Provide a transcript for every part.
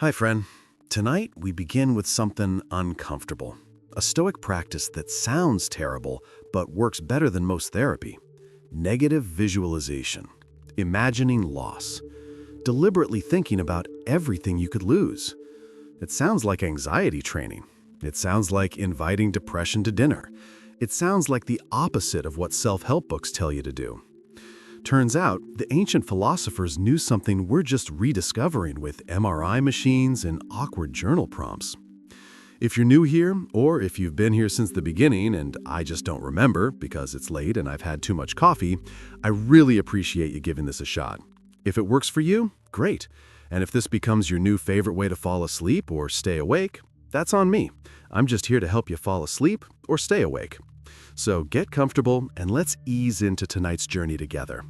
Hi, friend. Tonight, we begin with something uncomfortable. A Stoic practice that sounds terrible, but works better than most therapy. Negative visualization. Imagining loss. Deliberately thinking about everything you could lose. It sounds like anxiety training. It sounds like inviting depression to dinner. It sounds like the opposite of what self-help books tell you to do. Turns out, the ancient philosophers knew something we're just rediscovering with MRI machines and awkward journal prompts. If you're new here, or if you've been here since the beginning and I just don't remember because it's late and I've had too much coffee, I really appreciate you giving this a shot. If it works for you, great. And if this becomes your new favorite way to fall asleep or stay awake, that's on me. I'm just here to help you fall asleep or stay awake. So get comfortable and let's ease into tonight's journey together.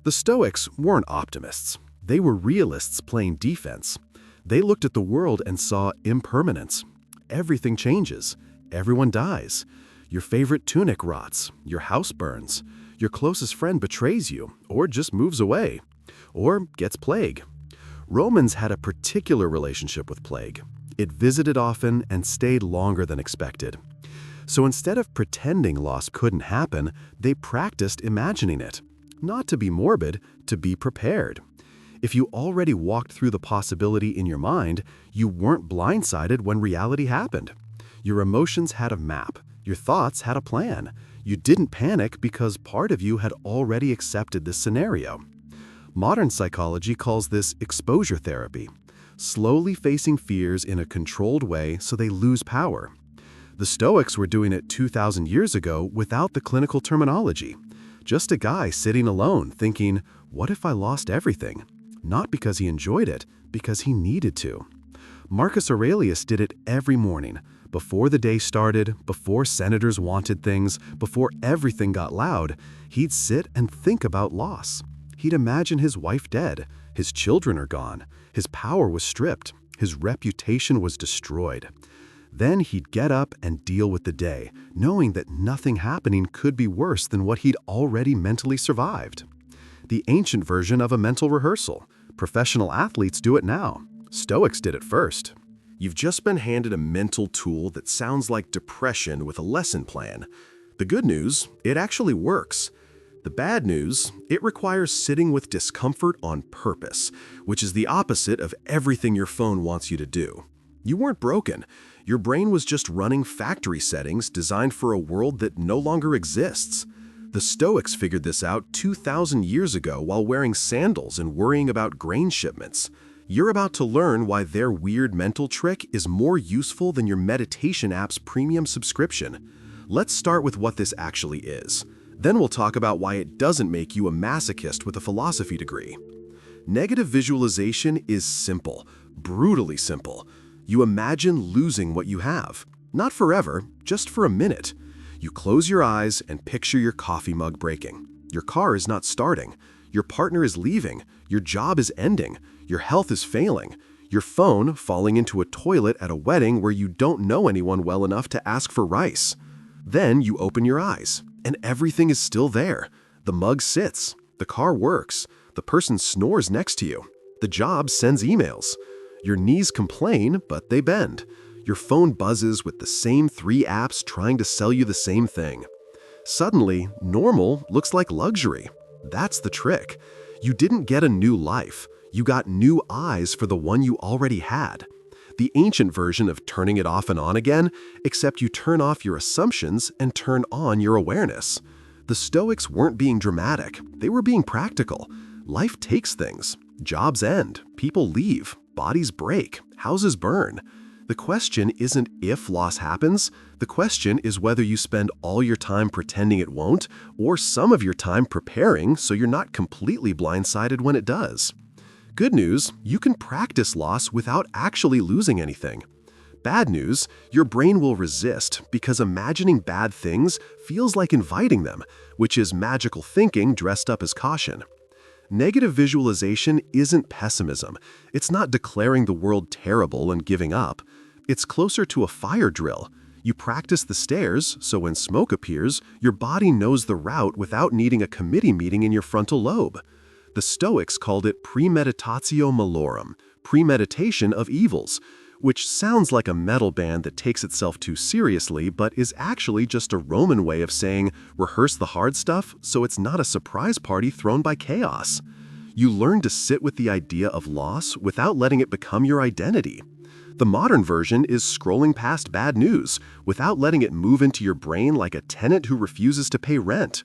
The Stoics weren't optimists. They were realists playing defense. They looked at the world and saw impermanence. Everything changes. Everyone dies. Your favorite tunic rots. Your house burns. Your closest friend betrays you, or just moves away, or gets plague. Romans had a particular relationship with plague. It visited often and stayed longer than expected. So instead of pretending loss couldn't happen, they practiced imagining it. Not to be morbid, to be prepared. If you already walked through the possibility in your mind, you weren't blindsided when reality happened. Your emotions had a map. Your thoughts had a plan. You didn't panic because part of you had already accepted this scenario. Modern psychology calls this exposure therapy, slowly facing fears in a controlled way so they lose power. The Stoics were doing it 2,000 years ago without the clinical terminology. Just a guy sitting alone thinking, what if I lost everything? Not because he enjoyed it, because he needed to. Marcus Aurelius did it every morning, before the day started, before senators wanted things, before everything got loud. He'd sit and think about loss. He'd imagine his wife dead, his children are gone, his power was stripped, his reputation was destroyed. Then he'd get up and deal with the day, knowing that nothing happening could be worse than what he'd already mentally survived. The ancient version of a mental rehearsal. Professional athletes do it now. Stoics did it first. You've just been handed a mental tool that sounds like depression with a lesson plan. The good news, it actually works. The bad news, it requires sitting with discomfort on purpose, which is the opposite of everything your phone wants you to do. You weren't broken. Your brain was just running factory settings designed for a world that no longer exists. The Stoics figured this out 2,000 years ago while wearing sandals and worrying about grain shipments. You're about to learn why their weird mental trick is more useful than your meditation app's premium subscription. Let's start with what this actually is. Then we'll talk about why it doesn't make you a masochist with a philosophy degree. Negative visualization is simple, brutally simple. You imagine losing what you have. Not forever, just for a minute. You close your eyes and picture your coffee mug breaking. Your car is not starting. Your partner is leaving. Your job is ending. Your health is failing. Your phone falling into a toilet at a wedding where you don't know anyone well enough to ask for rice. Then you open your eyes, and everything is still there. The mug sits. The car works. The person snores next to you. The job sends emails. Your knees complain, but they bend. Your phone buzzes with the same 3 apps trying to sell you the same thing. Suddenly, normal looks like luxury. That's the trick. You didn't get a new life. You got new eyes for the one you already had. The ancient version of turning it off and on again, except you turn off your assumptions and turn on your awareness. The Stoics weren't being dramatic. They were being practical. Life takes things. Jobs end. People leave. Bodies break, houses burn. The question isn't if loss happens. The question is whether you spend all your time pretending it won't, or some of your time preparing so you're not completely blindsided when it does. Good news, you can practice loss without actually losing anything. Bad news, your brain will resist because imagining bad things feels like inviting them, which is magical thinking dressed up as caution. Negative visualization isn't pessimism. It's not declaring the world terrible and giving up. It's closer to a fire drill. You practice the stairs, so when smoke appears, your body knows the route without needing a committee meeting in your frontal lobe. The Stoics called it premeditatio malorum, premeditation of evils, which sounds like a metal band that takes itself too seriously but is actually just a Roman way of saying rehearse the hard stuff so it's not a surprise party thrown by chaos. You learn to sit with the idea of loss without letting it become your identity. The modern version is scrolling past bad news without letting it move into your brain like a tenant who refuses to pay rent.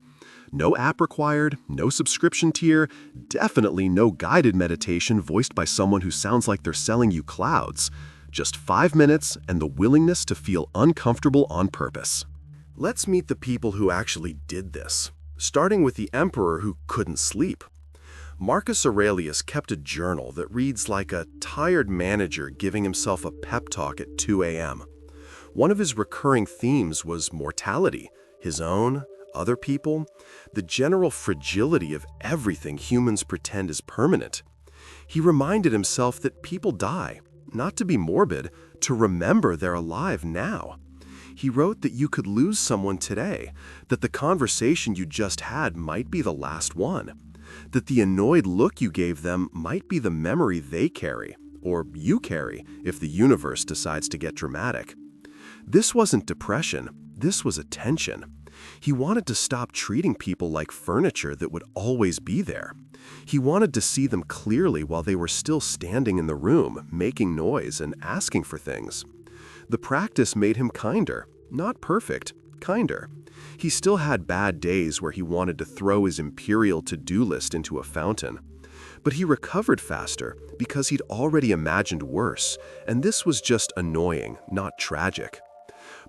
No app required, no subscription tier, definitely no guided meditation voiced by someone who sounds like they're selling you clouds. Just 5 minutes and the willingness to feel uncomfortable on purpose. Let's meet the people who actually did this, starting with the emperor who couldn't sleep. Marcus Aurelius kept a journal that reads like a tired manager giving himself a pep talk at 2 a.m. One of his recurring themes was mortality, his own, other people, the general fragility of everything humans pretend is permanent. He reminded himself that people die, not to be morbid, to remember they're alive now. He wrote that you could lose someone today, that the conversation you just had might be the last one, that the annoyed look you gave them might be the memory they carry, or you carry, if the universe decides to get dramatic. This wasn't depression, this was attention. He wanted to stop treating people like furniture that would always be there. He wanted to see them clearly while they were still standing in the room, making noise and asking for things. The practice made him kinder, not perfect, kinder. He still had bad days where he wanted to throw his imperial to-do list into a fountain. But he recovered faster because he'd already imagined worse, and this was just annoying, not tragic.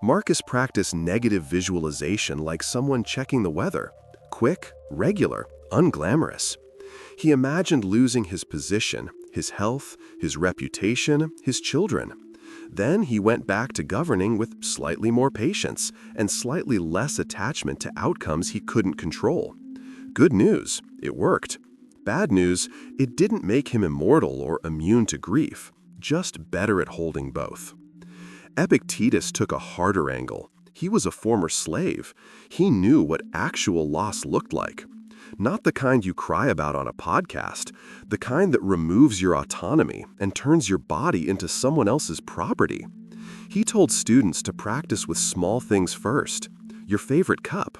Marcus practiced negative visualization like someone checking the weather. Quick, regular, unglamorous. He imagined losing his position, his health, his reputation, his children. Then he went back to governing with slightly more patience and slightly less attachment to outcomes he couldn't control. Good news, it worked. Bad news, it didn't make him immortal or immune to grief, just better at holding both. Epictetus took a harder angle. He was a former slave. He knew what actual loss looked like. Not the kind you cry about on a podcast, the kind that removes your autonomy and turns your body into someone else's property. He told students to practice with small things first. Your favorite cup.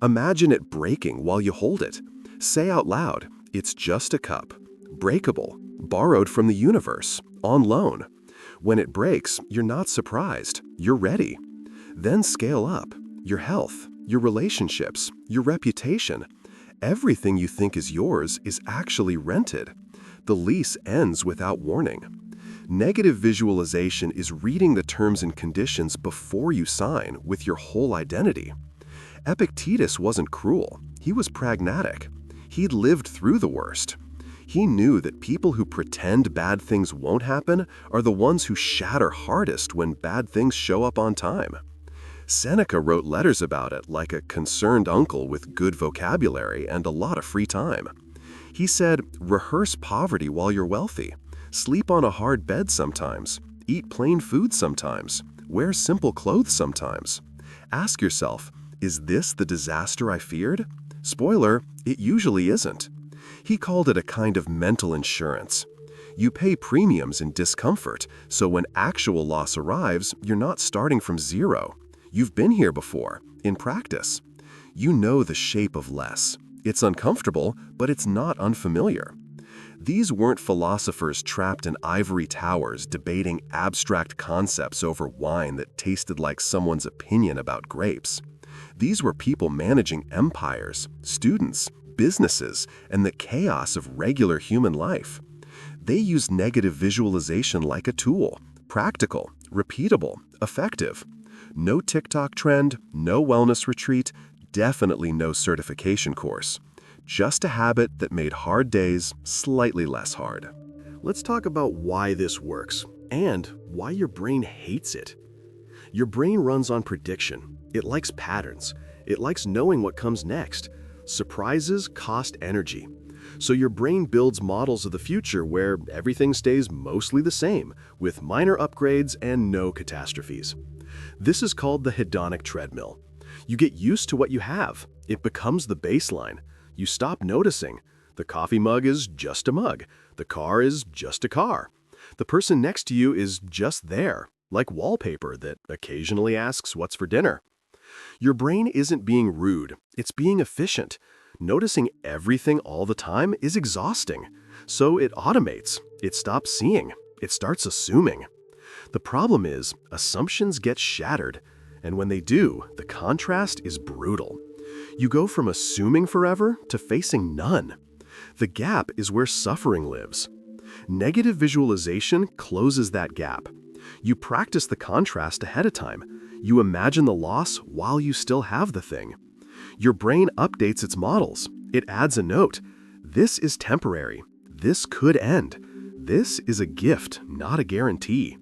Imagine it breaking while you hold it. Say out loud, it's just a cup. Breakable, borrowed from the universe, on loan. When it breaks, you're not surprised, you're ready. Then scale up. Your health, your relationships, your reputation. Everything you think is yours is actually rented. The lease ends without warning. Negative visualization is reading the terms and conditions before you sign with your whole identity. Epictetus wasn't cruel. He was pragmatic. He'd lived through the worst. He knew that people who pretend bad things won't happen are the ones who shatter hardest when bad things show up on time. Seneca wrote letters about it like a concerned uncle with good vocabulary and a lot of free time. He said, rehearse poverty while you're wealthy. Sleep on a hard bed sometimes. Eat plain food sometimes. Wear simple clothes sometimes. Ask yourself, is this the disaster I feared? Spoiler, it usually isn't. He called it a kind of mental insurance. You pay premiums in discomfort, so when actual loss arrives, you're not starting from zero. You've been here before, in practice. You know the shape of less. It's uncomfortable, but it's not unfamiliar. These weren't philosophers trapped in ivory towers debating abstract concepts over wine that tasted like someone's opinion about grapes. These were people managing empires, students, businesses, and the chaos of regular human life. They used negative visualization like a tool, practical, repeatable, effective. No TikTok trend, no wellness retreat, definitely no certification course. Just a habit that made hard days slightly less hard. Let's talk about why this works and why your brain hates it. Your brain runs on prediction. It likes patterns. It likes knowing what comes next. Surprises cost energy. So your brain builds models of the future where everything stays mostly the same, with minor upgrades and no catastrophes. This is called the hedonic treadmill. You get used to what you have. It becomes the baseline. You stop noticing. The coffee mug is just a mug. The car is just a car. The person next to you is just there, like wallpaper that occasionally asks what's for dinner. Your brain isn't being rude, it's being efficient. Noticing everything all the time is exhausting. So it automates, it stops seeing, it starts assuming. The problem is, assumptions get shattered, and when they do, the contrast is brutal. You go from assuming forever to facing none. The gap is where suffering lives. Negative visualization closes that gap. You practice the contrast ahead of time. You imagine the loss while you still have the thing. Your brain updates its models. It adds a note. This is temporary. This could end. This is a gift, not a guarantee.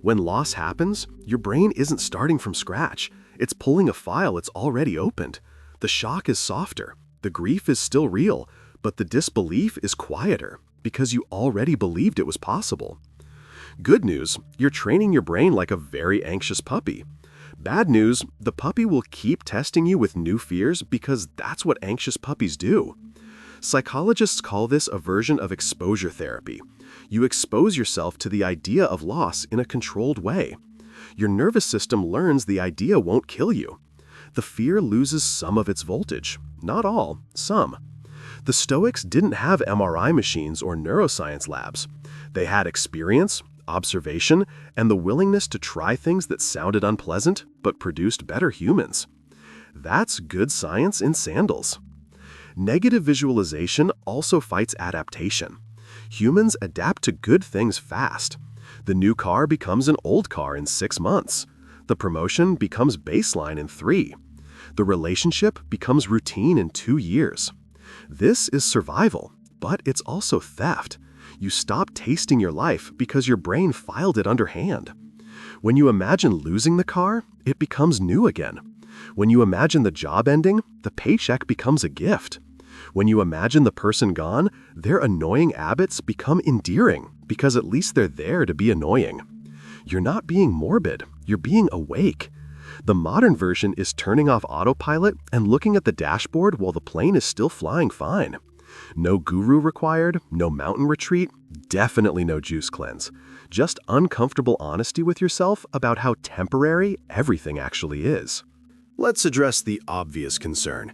When loss happens, your brain isn't starting from scratch. It's pulling a file it's already opened. The shock is softer. The grief is still real, but the disbelief is quieter because you already believed it was possible. Good news, you're training your brain like a very anxious puppy. Bad news, the puppy will keep testing you with new fears because that's what anxious puppies do. Psychologists call this a version of exposure therapy. You expose yourself to the idea of loss in a controlled way. Your nervous system learns the idea won't kill you. The fear loses some of its voltage. Not all, some. The Stoics didn't have MRI machines or neuroscience labs. They had experience, observation, and the willingness to try things that sounded unpleasant but produced better humans. That's good science in sandals. Negative visualization also fights adaptation. Humans adapt to good things fast. The new car becomes an old car in 6 months. The promotion becomes baseline in 3. The relationship becomes routine in 2 years. This is survival, but it's also theft. You stop tasting your life because your brain filed it underhand. When you imagine losing the car, it becomes new again. When you imagine the job ending, the paycheck becomes a gift. When you imagine the person gone, their annoying habits become endearing because at least they're there to be annoying. You're not being morbid, you're being awake. The modern version is turning off autopilot and looking at the dashboard while the plane is still flying fine. No guru required, no mountain retreat, definitely no juice cleanse. Just uncomfortable honesty with yourself about how temporary everything actually is. Let's address the obvious concern.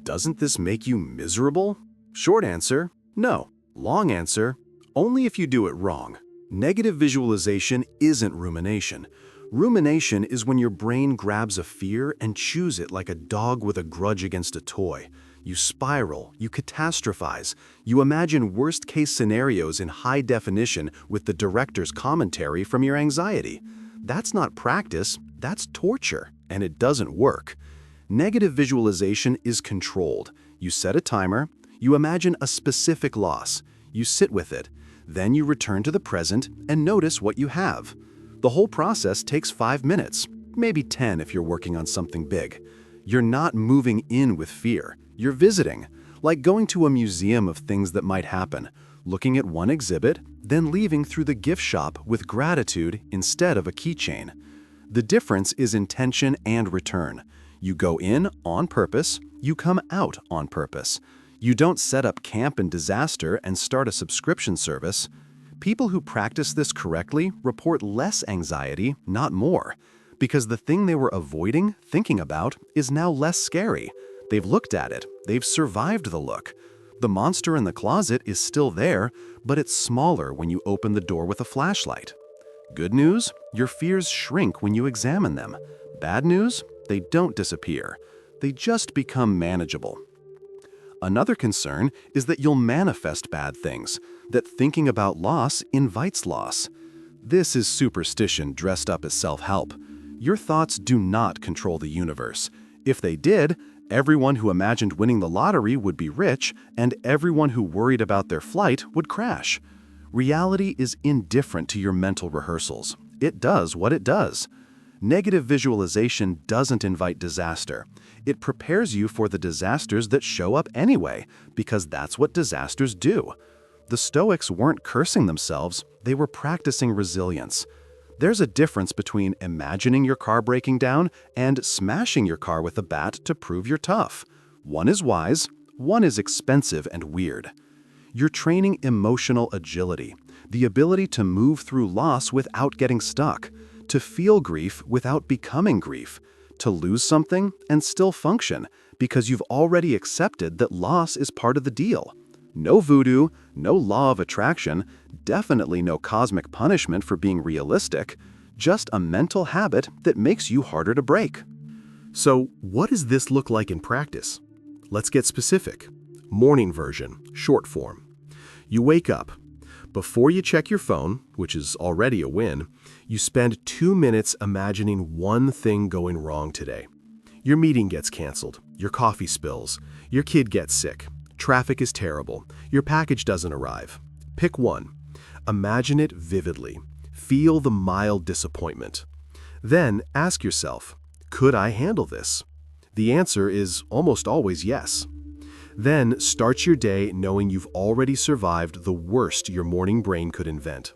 Doesn't this make you miserable? Short answer, no. Long answer, only if you do it wrong. Negative visualization isn't rumination. Rumination is when your brain grabs a fear and chews it like a dog with a grudge against a toy. You spiral, you catastrophize, you imagine worst-case scenarios in high definition with the director's commentary from your anxiety. That's not practice, that's torture, and it doesn't work. Negative visualization is controlled. You set a timer, you imagine a specific loss, you sit with it, then you return to the present and notice what you have. The whole process takes 5 minutes, maybe 10 if you're working on something big. You're not moving in with fear, you're visiting, like going to a museum of things that might happen, looking at one exhibit, then leaving through the gift shop with gratitude instead of a keychain. The difference is intention and return. You go in on purpose, you come out on purpose. You don't set up camp in disaster and start a subscription service. People who practice this correctly report less anxiety, not more, because the thing they were avoiding, thinking about, is now less scary. They've looked at it, they've survived the look. The monster in the closet is still there, but it's smaller when you open the door with a flashlight. Good news, your fears shrink when you examine them. Bad news, they don't disappear. They just become manageable. Another concern is that you'll manifest bad things, that thinking about loss invites loss. This is superstition dressed up as self-help. Your thoughts do not control the universe. If they did, everyone who imagined winning the lottery would be rich, and everyone who worried about their flight would crash. Reality is indifferent to your mental rehearsals. It does what it does. Negative visualization doesn't invite disaster. It prepares you for the disasters that show up anyway, because that's what disasters do. The Stoics weren't cursing themselves, they were practicing resilience. There's a difference between imagining your car breaking down and smashing your car with a bat to prove you're tough. One is wise, one is expensive and weird. You're training emotional agility, The ability to move through loss without getting stuck, to feel grief without becoming grief, to lose something and still function because you've already accepted that loss is part of the deal. No voodoo, no law of attraction, definitely no cosmic punishment for being realistic, just a mental habit that makes you harder to break. So, what does this look like in practice? Let's get specific. Morning version, short form. You wake up. Before you check your phone, which is already a win, you spend 2 minutes imagining one thing going wrong today. Your meeting gets canceled, your coffee spills, your kid gets sick, traffic is terrible, your package doesn't arrive. Pick one. Imagine it vividly. Feel the mild disappointment. Then ask yourself, could I handle this? The answer is almost always yes. Then start your day knowing you've already survived the worst your morning brain could invent.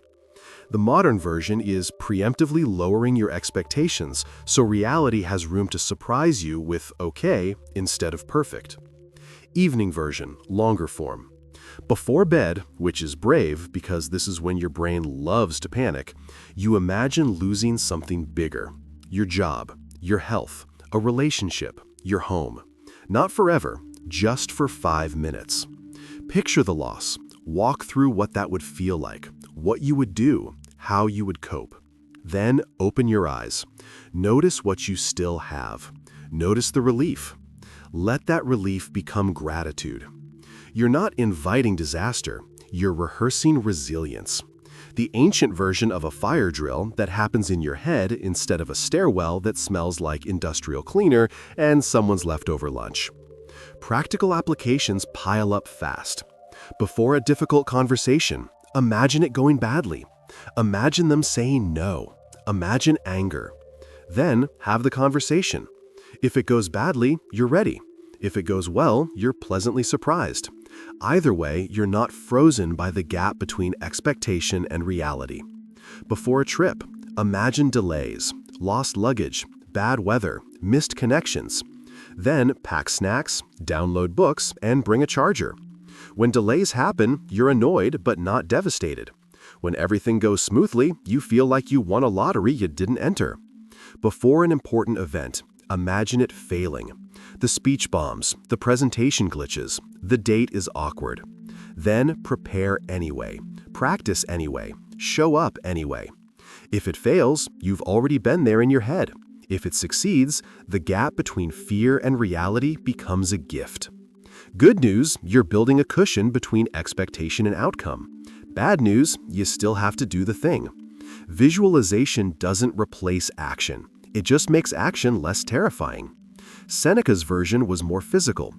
The modern version is preemptively lowering your expectations so reality has room to surprise you with okay instead of perfect. Evening version, longer form. Before bed, which is brave because this is when your brain loves to panic, you imagine losing something bigger. Your job, your health, a relationship, your home. Not forever, just for 5 minutes. Picture the loss. Walk through what that would feel like, what you would do, how you would cope. Then open your eyes. Notice what you still have. Notice the relief. Let that relief become gratitude. You're not inviting disaster, you're rehearsing resilience. The ancient version of a fire drill that happens in your head instead of a stairwell that smells like industrial cleaner and someone's leftover lunch. Practical applications pile up fast. Before a difficult conversation, imagine it going badly. Imagine them saying no. Imagine anger. Then have the conversation. If it goes badly, you're ready. If it goes well, you're pleasantly surprised. Either way, you're not frozen by the gap between expectation and reality. Before a trip, imagine delays, lost luggage, bad weather, missed connections. Then pack snacks, download books, and bring a charger. When delays happen, you're annoyed but not devastated. When everything goes smoothly, you feel like you won a lottery you didn't enter. Before an important event, imagine it failing. The speech bombs, the presentation glitches, the date is awkward. Then prepare anyway. Practice anyway. Show up anyway. If it fails, you've already been there in your head. If it succeeds, the gap between fear and reality becomes a gift. Good news, you're building a cushion between expectation and outcome. Bad news, you still have to do the thing. Visualization doesn't replace action. It just makes action less terrifying. Seneca's version was more physical.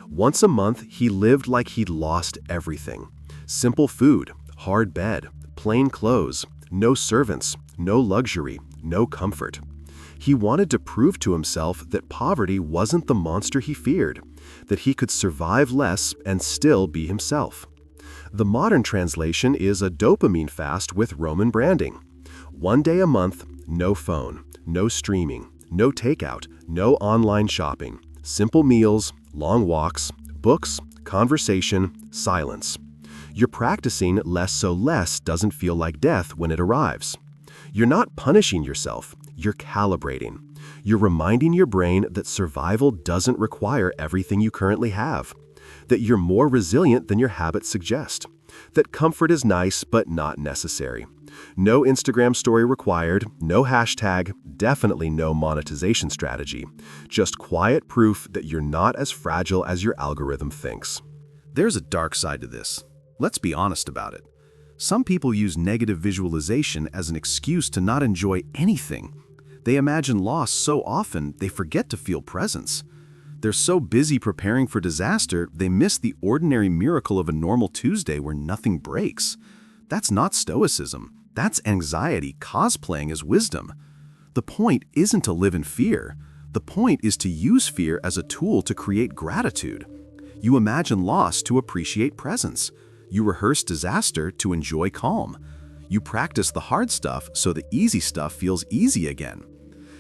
Once a month, he lived like he'd lost everything. Simple food, hard bed, plain clothes, no servants, no luxury, no comfort. He wanted to prove to himself that poverty wasn't the monster he feared, that he could survive less and still be himself. The modern translation is a dopamine fast with Roman branding. 1 day a month, no phone, no streaming, no takeout, no online shopping, simple meals, long walks, books, conversation, silence. You're practicing less so less doesn't feel like death when it arrives. You're not punishing yourself, you're calibrating. You're reminding your brain that survival doesn't require everything you currently have, that you're more resilient than your habits suggest, that comfort is nice but not necessary. No Instagram story required, no hashtag, definitely no monetization strategy. Just quiet proof that you're not as fragile as your algorithm thinks. There's a dark side to this. Let's be honest about it. Some people use negative visualization as an excuse to not enjoy anything. They imagine loss so often they forget to feel presence. They're so busy preparing for disaster, they miss the ordinary miracle of a normal Tuesday where nothing breaks. That's not stoicism. That's anxiety cosplaying as wisdom. The point isn't to live in fear. The point is to use fear as a tool to create gratitude. You imagine loss to appreciate presence. You rehearse disaster to enjoy calm. You practice the hard stuff so the easy stuff feels easy again.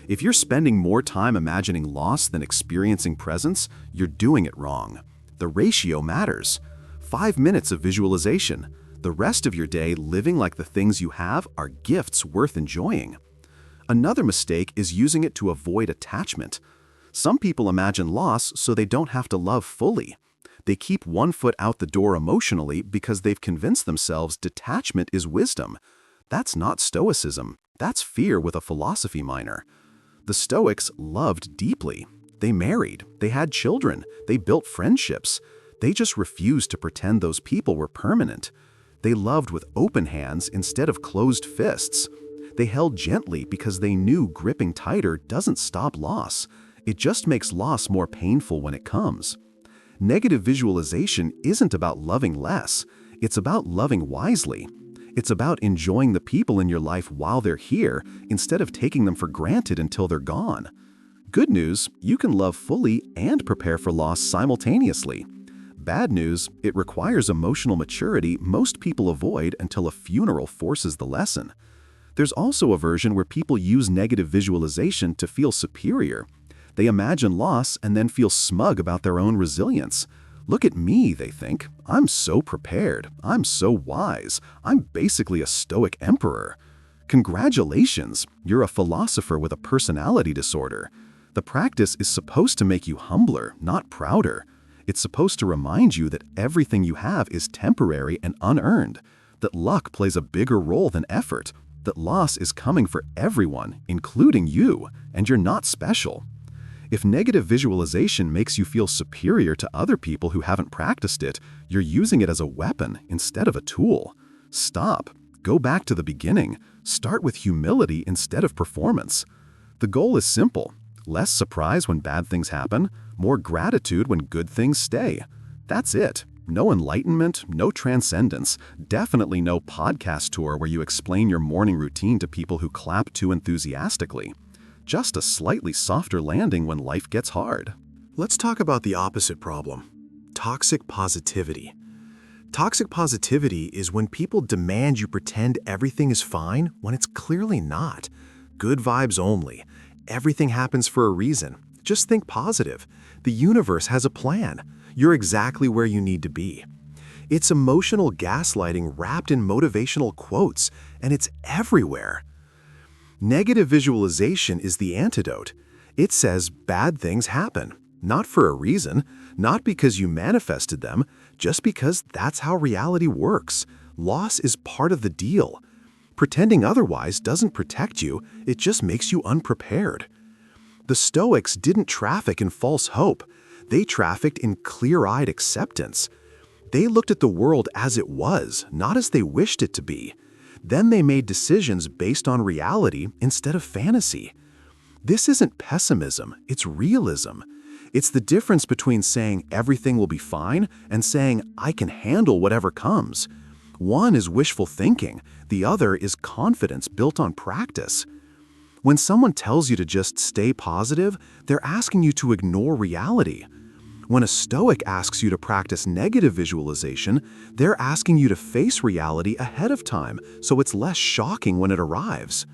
If you're spending more time imagining loss than experiencing presence, you're doing it wrong. The ratio matters. 5 minutes of visualization. the rest of your day living like the things you have are gifts worth enjoying. Another mistake is using it to avoid attachment. Some people imagine loss so they don't have to love fully. They keep one foot out the door emotionally because they've convinced themselves detachment is wisdom. That's not Stoicism. That's fear with a philosophy minor. The Stoics loved deeply. They married, they had children, they built friendships. They just refused to pretend those people were permanent. They loved with open hands instead of closed fists. They held gently because they knew gripping tighter doesn't stop loss. It just makes loss more painful when it comes. Negative visualization isn't about loving less. It's about loving wisely. It's about enjoying the people in your life while they're here instead of taking them for granted until they're gone. Good news, you can love fully and prepare for loss simultaneously. Bad news, it requires emotional maturity most people avoid until a funeral forces the lesson. There's also a version where people use negative visualization to feel superior. They imagine loss and then feel smug about their own resilience. Look at me, they think. I'm so prepared. I'm so wise. I'm basically a Stoic emperor. Congratulations, you're a philosopher with a personality disorder. The practice is supposed to make you humbler, not prouder. It's supposed to remind you that everything you have is temporary and unearned, that luck plays a bigger role than effort, that loss is coming for everyone, including you, and you're not special. If negative visualization makes you feel superior to other people who haven't practiced it, you're using it as a weapon instead of a tool. Stop. Go back to the beginning. Start with humility instead of performance. The goal is simple. Less surprise when bad things happen, more gratitude when good things stay. That's it. No enlightenment, no transcendence, definitely no podcast tour where you explain your morning routine to people who clap too enthusiastically. Just a slightly softer landing when life gets hard. Let's talk about the opposite problem: toxic positivity. Toxic positivity is when people demand you pretend everything is fine when it's clearly not. Good vibes only. Everything happens for a reason. Just think positive. The universe has a plan. You're exactly where you need to be. It's emotional gaslighting wrapped in motivational quotes, and it's everywhere. Negative visualization is the antidote. It says bad things happen, not for a reason, not because you manifested them, just because that's how reality works. Loss is part of the deal. Pretending otherwise doesn't protect you, it just makes you unprepared. The Stoics didn't traffic in false hope. They trafficked in clear-eyed acceptance. They looked at the world as it was, not as they wished it to be. Then they made decisions based on reality instead of fantasy. This isn't pessimism, it's realism. It's the difference between saying everything will be fine and saying I can handle whatever comes. One is wishful thinking, the other is confidence built on practice. When someone tells you to just stay positive, they're asking you to ignore reality. When a Stoic asks you to practice negative visualization, they're asking you to face reality ahead of time so it's less shocking when it arrives.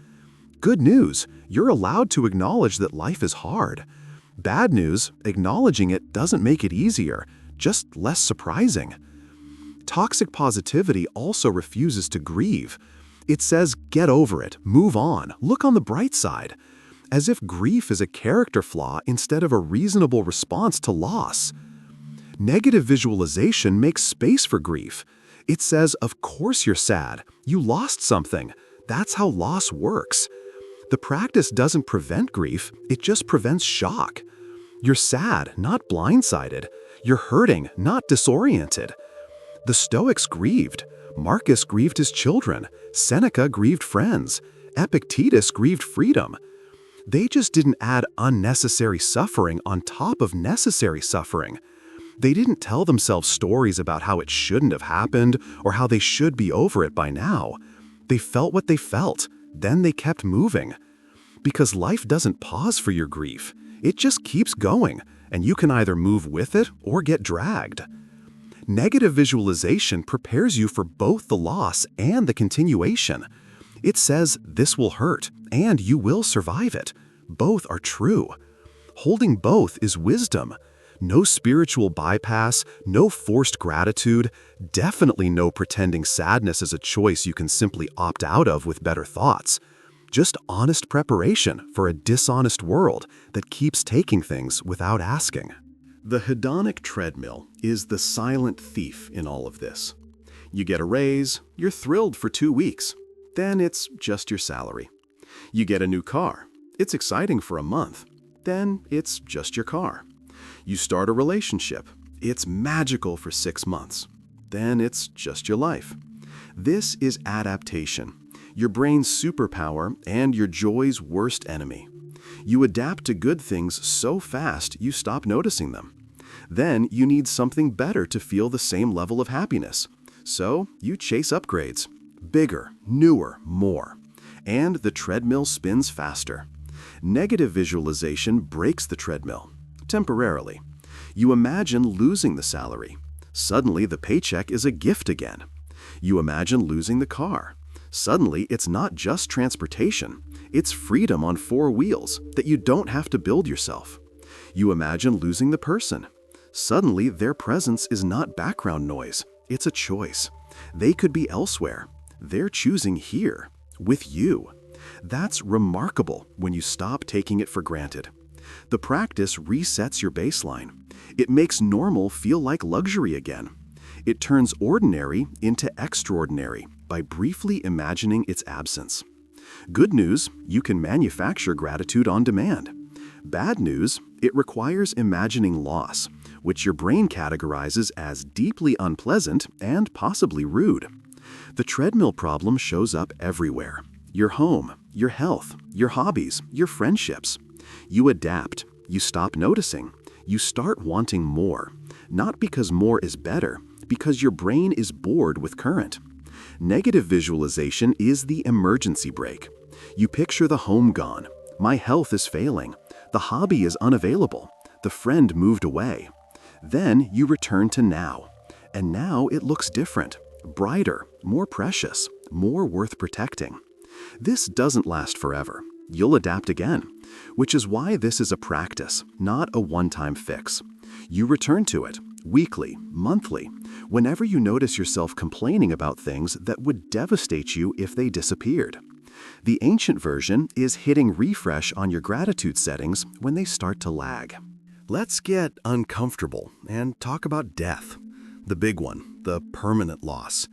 Good news, you're allowed to acknowledge that life is hard. Bad news, acknowledging it doesn't make it easier, just less surprising. Toxic positivity also refuses to grieve. It says, get over it, move on, look on the bright side. As if grief is a character flaw instead of a reasonable response to loss. Negative visualization makes space for grief. It says, of course you're sad. You lost something. That's how loss works. The practice doesn't prevent grief, it just prevents shock. You're sad, not blindsided. You're hurting, not disoriented. The Stoics grieved. Marcus grieved his children. Seneca grieved friends. Epictetus grieved freedom. They just didn't add unnecessary suffering on top of necessary suffering. They didn't tell themselves stories about how it shouldn't have happened or how they should be over it by now. They felt what they felt, then they kept moving. Because life doesn't pause for your grief. It just keeps going, and you can either move with it or get dragged. Negative visualization prepares you for both the loss and the continuation. It says this will hurt, and you will survive it. Both are true. Holding both is wisdom. No spiritual bypass, no forced gratitude, definitely no pretending sadness is a choice you can simply opt out of with better thoughts. Just honest preparation for a dishonest world that keeps taking things without asking. The hedonic treadmill is the silent thief in all of this. You get a raise, you're thrilled for 2 weeks. Then it's just your salary. You get a new car. It's exciting for a month. Then it's just your car. You start a relationship. It's magical for 6 months. Then it's just your life. This is adaptation, your brain's superpower and your joy's worst enemy. You adapt to good things so fast you stop noticing them. Then you need something better to feel the same level of happiness. So you chase upgrades. Bigger, newer, more. And the treadmill spins faster. Negative visualization breaks the treadmill. Temporarily. You imagine losing the salary. Suddenly the paycheck is a gift again. You imagine losing the car. Suddenly it's not just transportation. It's freedom on 4 wheels that you don't have to build yourself. You imagine losing the person. Suddenly their presence is not background noise. It's a choice. They could be elsewhere. They're choosing here, with you. That's remarkable when you stop taking it for granted. The practice resets your baseline. It makes normal feel like luxury again. It turns ordinary into extraordinary by briefly imagining its absence. Good news, you can manufacture gratitude on demand. Bad news, it requires imagining loss, which your brain categorizes as deeply unpleasant and possibly rude. The treadmill problem shows up everywhere. Your home, your health, your hobbies, your friendships. You adapt. You stop noticing. You start wanting more. Not because more is better, because your brain is bored with current. Negative visualization is the emergency brake. You picture the home gone. My health is failing. The hobby is unavailable. The friend moved away. Then you return to now. And now it looks different, brighter, more precious, more worth protecting. This doesn't last forever. You'll adapt again, which is why this is a practice, not a one-time fix. You return to it, weekly, monthly, whenever you notice yourself complaining about things that would devastate you if they disappeared. The ancient version is hitting refresh on your gratitude settings when they start to lag. Let's get uncomfortable and talk about death. The big one, the permanent loss.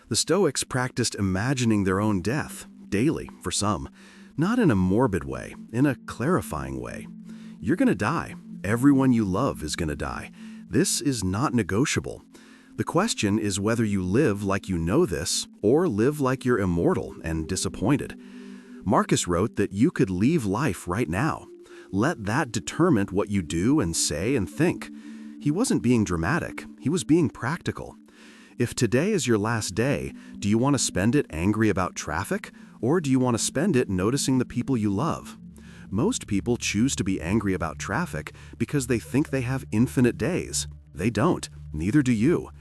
The Stoics practiced imagining their own death, daily for some. Not in a morbid way, in a clarifying way. You're going to die. Everyone you love is going to die. This is not negotiable. The question is whether you live like you know this, or live like you're immortal and disappointed. Marcus wrote that you could leave life right now. Let that determine what you do and say and think. He wasn't being dramatic. He was being practical. If today is your last day, do you want to spend it angry about traffic? Or do you want to spend it noticing the people you love? Most people choose to be angry about traffic because they think they have infinite days. They don't. Neither do you.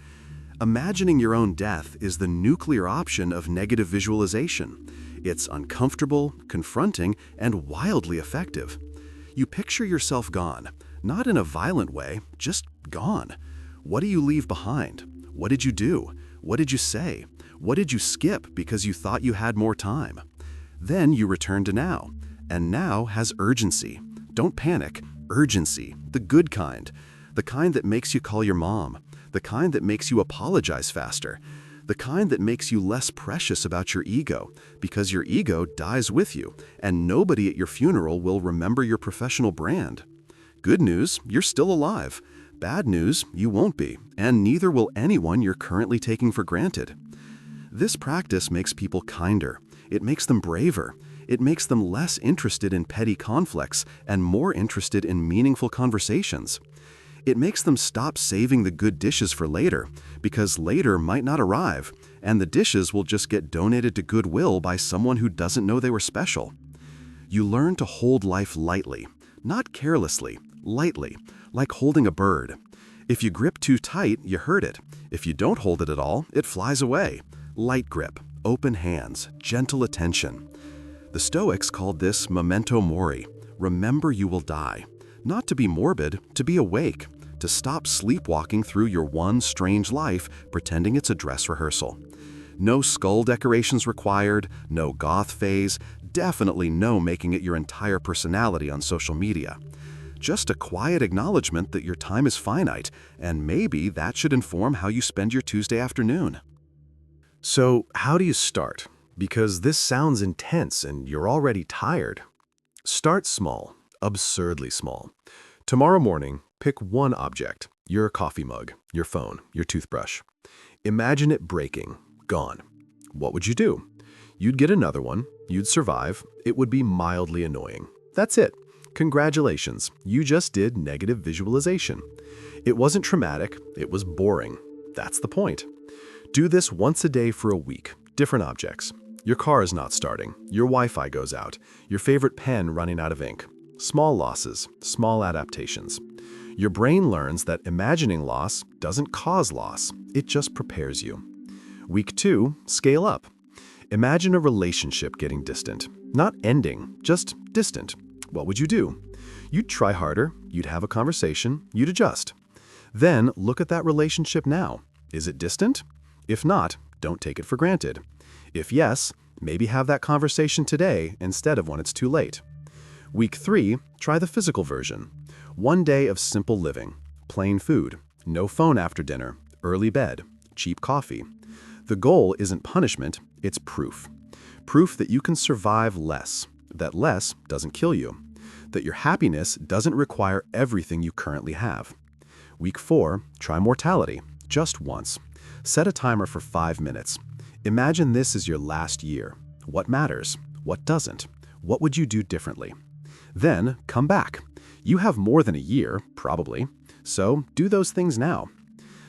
Imagining your own death is the nuclear option of negative visualization. It's uncomfortable, confronting, and wildly effective. You picture yourself gone, not in a violent way, just gone. What do you leave behind? What did you do? What did you say? What did you skip because you thought you had more time? Then you return to now, and now has urgency. Don't panic. Urgency, the good kind. The kind that makes you call your mom. The kind that makes you apologize faster. The kind that makes you less precious about your ego, because your ego dies with you, and nobody at your funeral will remember your professional brand. Good news, you're still alive. Bad news, you won't be, and neither will anyone you're currently taking for granted. This practice makes people kinder. It makes them braver. It makes them less interested in petty conflicts and more interested in meaningful conversations. It makes them stop saving the good dishes for later, because later might not arrive, and the dishes will just get donated to Goodwill by someone who doesn't know they were special. You learn to hold life lightly, not carelessly, lightly, like holding a bird. If you grip too tight, you hurt it. If you don't hold it at all, it flies away. Light grip, open hands, gentle attention. The Stoics called this memento mori, remember you will die. Not to be morbid, to be awake, to stop sleepwalking through your one strange life pretending it's a dress rehearsal. No skull decorations required, no goth phase, definitely no making it your entire personality on social media. Just a quiet acknowledgement that your time is finite, and maybe that should inform how you spend your Tuesday afternoon. So, how do you start? Because this sounds intense and you're already tired. Start small, absurdly small. Tomorrow morning, pick one object, your coffee mug, your phone, your toothbrush. Imagine it breaking, gone. What would you do? You'd get another one, you'd survive, it would be mildly annoying. That's it. Congratulations, you just did negative visualization. It wasn't traumatic, it was boring. That's the point. Do this once a day for a week, different objects. Your car is not starting, your Wi-Fi goes out, your favorite pen running out of ink. Small losses, small adaptations. Your brain learns that imagining loss doesn't cause loss, it just prepares you. Week 2, scale up. Imagine a relationship getting distant. Not ending, just distant. What would you do? You'd try harder, you'd have a conversation, you'd adjust. Then look at that relationship now. Is it distant? If not, don't take it for granted. If yes, maybe have that conversation today instead of when it's too late. Week 3, try the physical version. One day of simple living. Plain food, no phone after dinner, early bed, cheap coffee. The goal isn't punishment, it's proof. Proof that you can survive less, that less doesn't kill you, that your happiness doesn't require everything you currently have. Week 4, try mortality, just once. Set a timer for 5 minutes. Imagine this is your last year. What matters? What doesn't? What would you do differently? Then come back. You have more than a year, probably, so do those things now.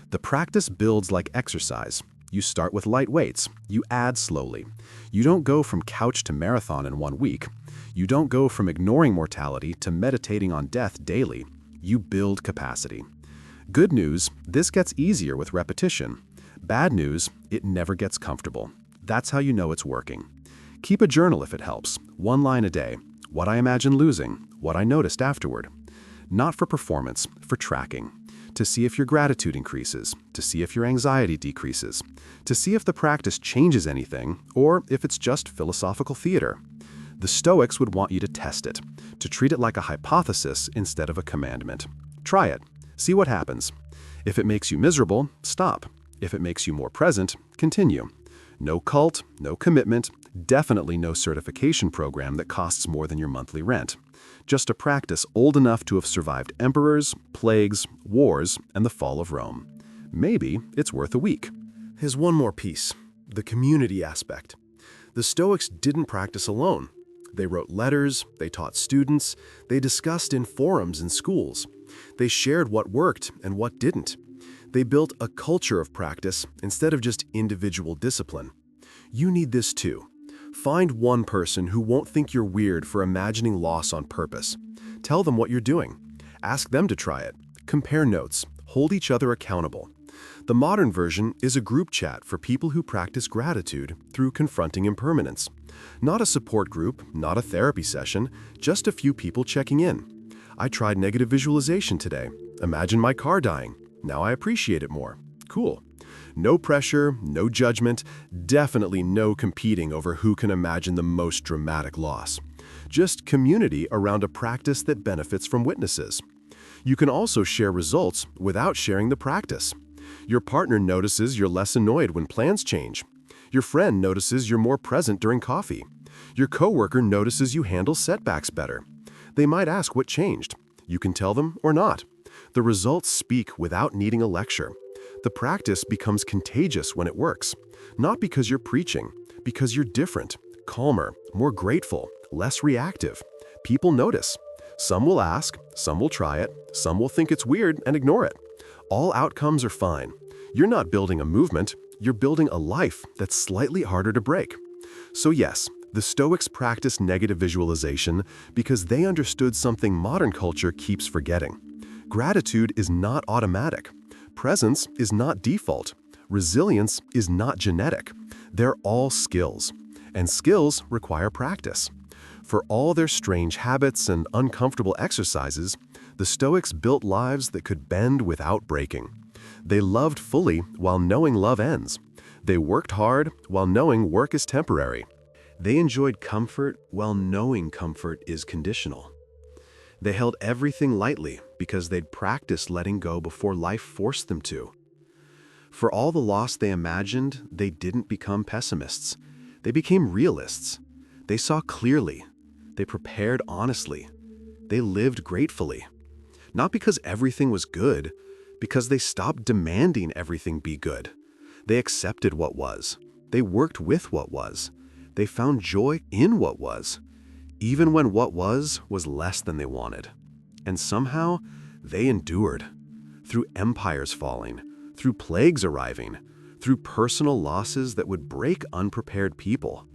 The practice builds like exercise. You start with light weights. You add slowly. You don't go from couch to marathon in 1 week. You don't go from ignoring mortality to meditating on death daily. You build capacity. Good news, this gets easier with repetition. Bad news, it never gets comfortable. That's how you know it's working. Keep a journal if it helps. 1 line a day. What I imagine losing. What I noticed afterward. Not for performance, for tracking. To see if your gratitude increases, to see if your anxiety decreases, to see if the practice changes anything, or if it's just philosophical theater. The Stoics would want you to test it, to treat it like a hypothesis instead of a commandment. Try it. See what happens. If it makes you miserable, stop. If it makes you more present, continue. No cult, no commitment, definitely no certification program that costs more than your monthly rent. Just a practice old enough to have survived emperors, plagues, wars, and the fall of Rome. Maybe it's worth a week. Here's one more piece, the community aspect. The Stoics didn't practice alone. They wrote letters, they taught students, they discussed in forums in schools. They shared what worked and what didn't. They built a culture of practice instead of just individual discipline. You need this too. Find one person who won't think you're weird for imagining loss on purpose. Tell them what you're doing. Ask them to try it. Compare notes. Hold each other accountable. The modern version is a group chat for people who practice gratitude through confronting impermanence. Not a support group, not a therapy session, just a few people checking in. I tried negative visualization today. Imagine my car dying. Now I appreciate it more. Cool. No pressure, no judgment, definitely no competing over who can imagine the most dramatic loss. Just community around a practice that benefits from witnesses. You can also share results without sharing the practice. Your partner notices you're less annoyed when plans change. Your friend notices you're more present during coffee. Your coworker notices you handle setbacks better. They might ask what changed. You can tell them or not. The results speak without needing a lecture. The practice becomes contagious when it works. Not because you're preaching, because you're different, calmer, more grateful, less reactive. People notice. Some will ask, some will try it, some will think it's weird and ignore it. All outcomes are fine. You're not building a movement, you're building a life that's slightly harder to break. So yes, the Stoics practiced negative visualization because they understood something modern culture keeps forgetting. Gratitude is not automatic. Presence is not default. Resilience is not genetic. They're all skills. And skills require practice. For all their strange habits and uncomfortable exercises, The Stoics built lives that could bend without breaking. They loved fully while knowing love ends. They worked hard while knowing work is temporary. They enjoyed comfort while knowing comfort is conditional. They held everything lightly because they'd practiced letting go before life forced them to. For all the loss they imagined, they didn't become pessimists. They became realists. They saw clearly. They prepared honestly. They lived gratefully. Not because everything was good, because they stopped demanding everything be good. They accepted what was. They worked with what was. They found joy in what was, even when what was less than they wanted. And somehow, they endured. Through empires falling, through plagues arriving, through personal losses that would break unprepared people.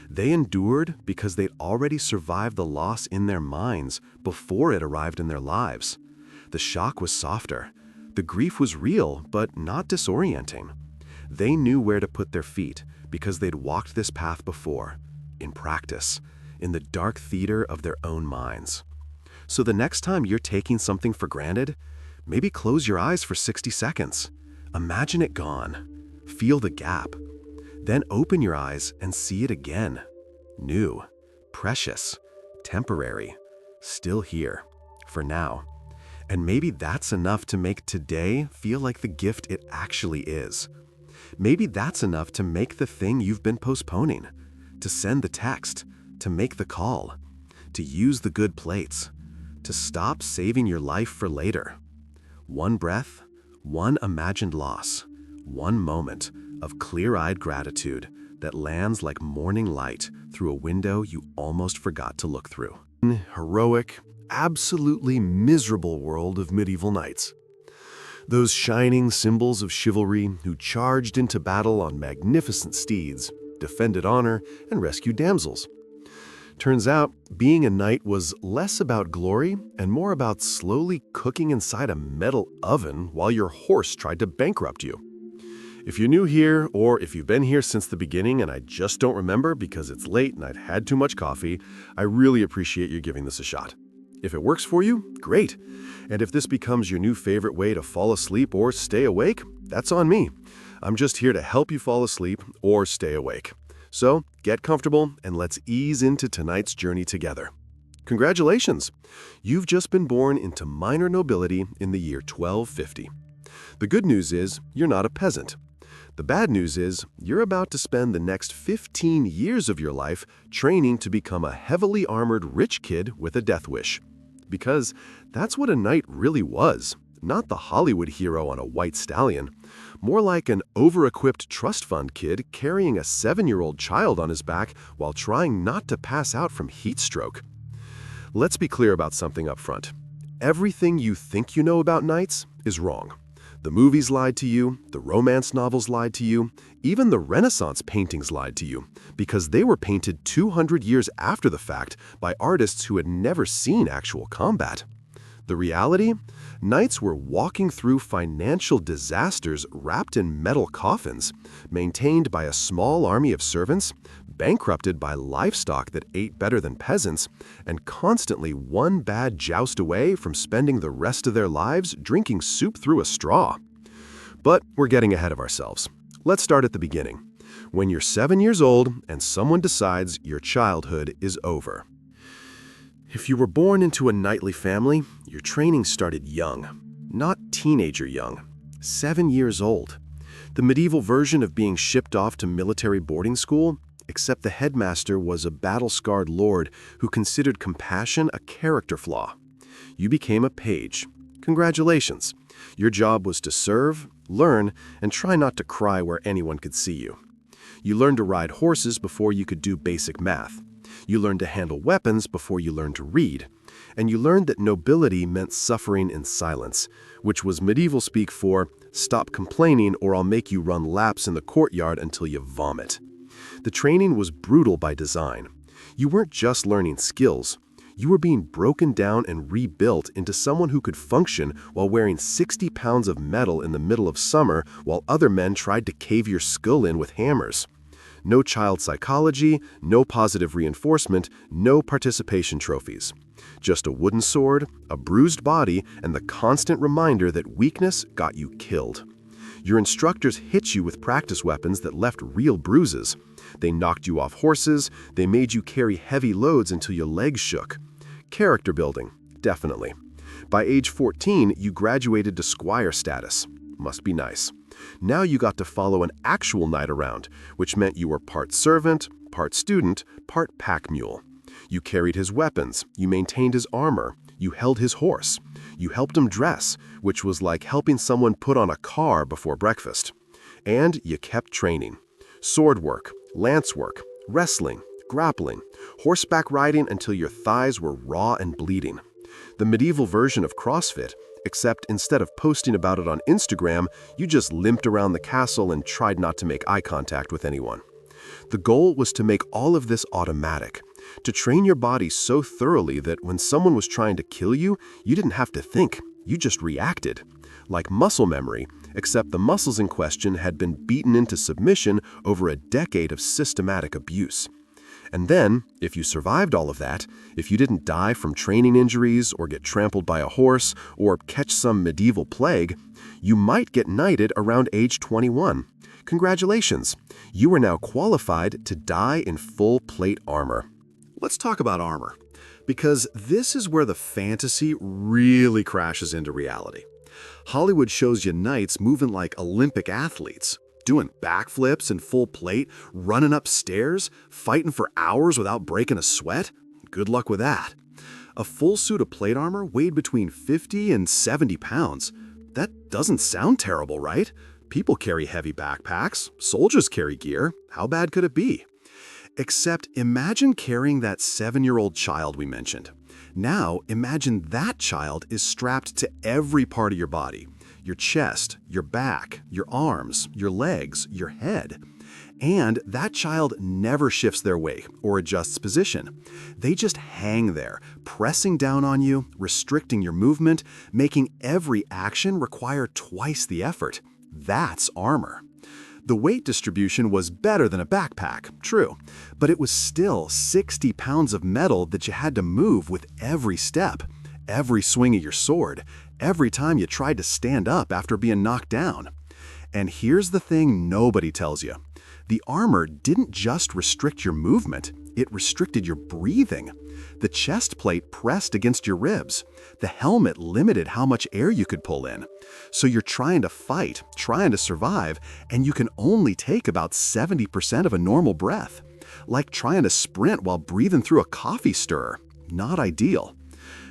They endured because they'd already survived the loss in their minds before it arrived in their lives. The shock was softer. The grief was real, but not disorienting. They knew where to put their feet because they'd walked this path before, in practice, in the dark theater of their own minds. So the next time you're taking something for granted, maybe close your eyes for 60 seconds. Imagine it gone. Feel the gap. Then open your eyes and see it again. New, precious, temporary, still here, for now. And maybe that's enough to make today feel like the gift it actually is. Maybe that's enough to make the thing you've been postponing, to send the text, to make the call, to use the good plates, to stop saving your life for later. One breath, one imagined loss, one moment of clear-eyed gratitude that lands like morning light through a window you almost forgot to look through. Heroic, absolutely miserable world of medieval knights. Those shining symbols of chivalry who charged into battle on magnificent steeds, defended honor, and rescued damsels. Turns out, being a knight was less about glory and more about slowly cooking inside a metal oven while your horse tried to bankrupt you. If you're new here, or if you've been here since the beginning and I just don't remember because it's late and I'd had too much coffee, I really appreciate you giving this a shot. If it works for you, great. And if this becomes your new favorite way to fall asleep or stay awake, that's on me. I'm just here to help you fall asleep or stay awake. So get comfortable and let's ease into tonight's journey together. Congratulations! You've just been born into minor nobility in the year 1250. The good news is you're not a peasant. The bad news is you're about to spend the next 15 years of your life training to become a heavily armored rich kid with a death wish. Because that's what a knight really was, not the Hollywood hero on a white stallion. More like an over-equipped trust fund kid carrying a 7-year-old child on his back while trying not to pass out from heat stroke. Let's be clear about something up front. Everything you think you know about knights is wrong. The movies lied to you, the romance novels lied to you, even the Renaissance paintings lied to you, because they were painted 200 years after the fact by artists who had never seen actual combat. The reality? Knights were walking through financial disasters wrapped in metal coffins, maintained by a small army of servants, bankrupted by livestock that ate better than peasants, and constantly one bad joust away from spending the rest of their lives drinking soup through a straw. But we're getting ahead of ourselves. Let's start at the beginning. When you're 7 years old and someone decides your childhood is over. If you were born into a knightly family, your training started young. Not teenager young. 7 years old. The medieval version of being shipped off to military boarding school, except the headmaster was a battle-scarred lord who considered compassion a character flaw. You became a page. Congratulations. Your job was to serve, learn, and try not to cry where anyone could see you. You learned to ride horses before you could do basic math. You learned to handle weapons before you learned to read. And you learned that nobility meant suffering in silence, which was medieval speak for, stop complaining or I'll make you run laps in the courtyard until you vomit. The training was brutal by design. You weren't just learning skills. You were being broken down and rebuilt into someone who could function while wearing 60 pounds of metal in the middle of summer while other men tried to cave your skull in with hammers. No child psychology, no positive reinforcement, no participation trophies. Just a wooden sword, a bruised body, and the constant reminder that weakness got you killed. Your instructors hit you with practice weapons that left real bruises. They knocked you off horses, they made you carry heavy loads until your legs shook. Character building, definitely. By age 14, you graduated to squire status. Must be nice. Now you got to follow an actual knight around, which meant you were part servant, part student, part pack mule. You carried his weapons, you maintained his armor, you held his horse, you helped him dress, which was like helping someone put on a car before breakfast. And you kept training. Sword work, lance work, wrestling, grappling, horseback riding until your thighs were raw and bleeding. The medieval version of CrossFit, except instead of posting about it on Instagram, you just limped around the castle and tried not to make eye contact with anyone. The goal was to make all of this automatic, to train your body so thoroughly that when someone was trying to kill you, you didn't have to think, you just reacted. Like muscle memory, except the muscles in question had been beaten into submission over a decade of systematic abuse. And then, if you survived all of that, if you didn't die from training injuries or get trampled by a horse or catch some medieval plague, you might get knighted around age 21. Congratulations, you are now qualified to die in full plate armor. Let's talk about armor, because this is where the fantasy really crashes into reality. Hollywood shows you knights moving like Olympic athletes, doing backflips in full plate, running up stairs, fighting for hours without breaking a sweat. Good luck with that. A full suit of plate armor weighed between 50 and 70 pounds. That doesn't sound terrible, right? People carry heavy backpacks, soldiers carry gear. How bad could it be? Except imagine carrying that 7-year-old child we mentioned. Now imagine that child is strapped to every part of your body. Your chest, your back, your arms, your legs, your head. And that child never shifts their weight or adjusts position. They just hang there, pressing down on you, restricting your movement, making every action require twice the effort. That's armor. The weight distribution was better than a backpack, true, but it was still 60 pounds of metal that you had to move with every step, every swing of your sword, every time you tried to stand up after being knocked down. And here's the thing nobody tells you. The armor didn't just restrict your movement, it restricted your breathing. The chest plate pressed against your ribs. The helmet limited how much air you could pull in. So you're trying to fight, trying to survive, and you can only take about 70% of a normal breath. Like trying to sprint while breathing through a coffee stirrer. Not ideal.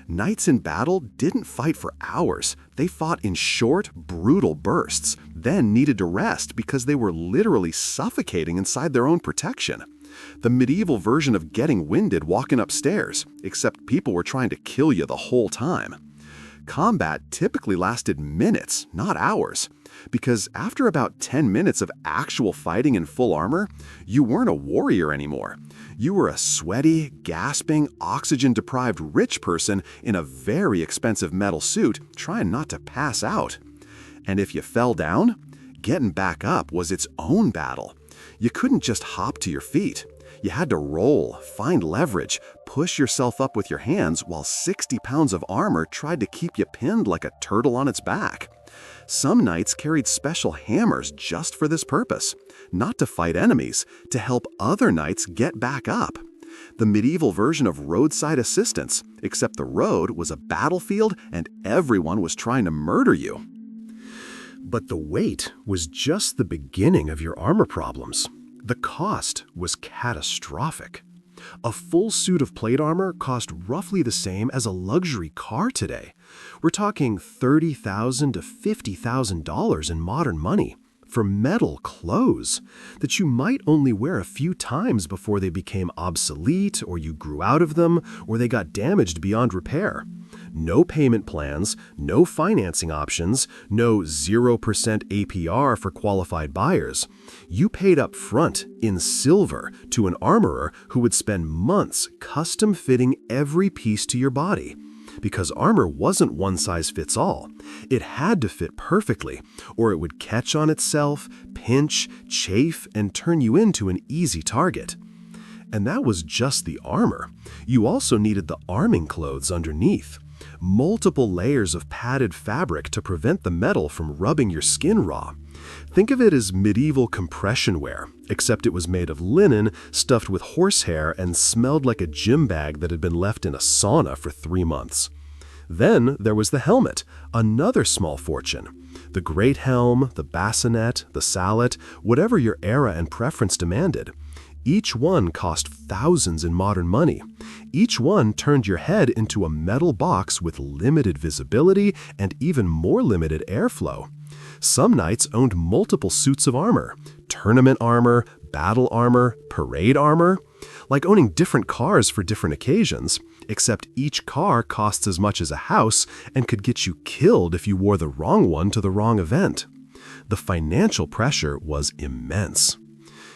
Knights in battle didn't fight for hours. They fought in short, brutal bursts, then needed to rest because they were literally suffocating inside their own protection. The medieval version of getting winded walking upstairs, except people were trying to kill you the whole time. Combat typically lasted minutes, not hours, because after about 10 minutes of actual fighting in full armor, you weren't a warrior anymore. You were a sweaty, gasping, oxygen-deprived rich person in a very expensive metal suit trying not to pass out. And if you fell down, getting back up was its own battle. You couldn't just hop to your feet. You had to roll, find leverage, push yourself up with your hands while 60 pounds of armor tried to keep you pinned like a turtle on its back. Some knights carried special hammers just for this purpose, not to fight enemies, to help other knights get back up. The medieval version of roadside assistance, except the road was a battlefield and everyone was trying to murder you. But the weight was just the beginning of your armor problems. The cost was catastrophic. A full suit of plate armor cost roughly the same as a luxury car today. We're talking $30,000 to $50,000 in modern money for metal clothes that you might only wear a few times before they became obsolete or you grew out of them or they got damaged beyond repair. No payment plans, no financing options, no 0% APR for qualified buyers. You paid up front in silver to an armorer who would spend months custom fitting every piece to your body. Because armor wasn't one size fits all. It had to fit perfectly, or it would catch on itself, pinch, chafe, and turn you into an easy target. And that was just the armor. You also needed the arming clothes underneath. Multiple layers of padded fabric to prevent the metal from rubbing your skin raw. Think of it as medieval compression wear, except it was made of linen, stuffed with horsehair, and smelled like a gym bag that had been left in a sauna for 3 months. Then there was the helmet, another small fortune. The great helm, the bassinet, the sallet, whatever your era and preference demanded. Each one cost thousands in modern money. Each one turned your head into a metal box with limited visibility and even more limited airflow. Some knights owned multiple suits of armor: tournament armor, battle armor, parade armor. Like owning different cars for different occasions, except each car costs as much as a house and could get you killed if you wore the wrong one to the wrong event. The financial pressure was immense.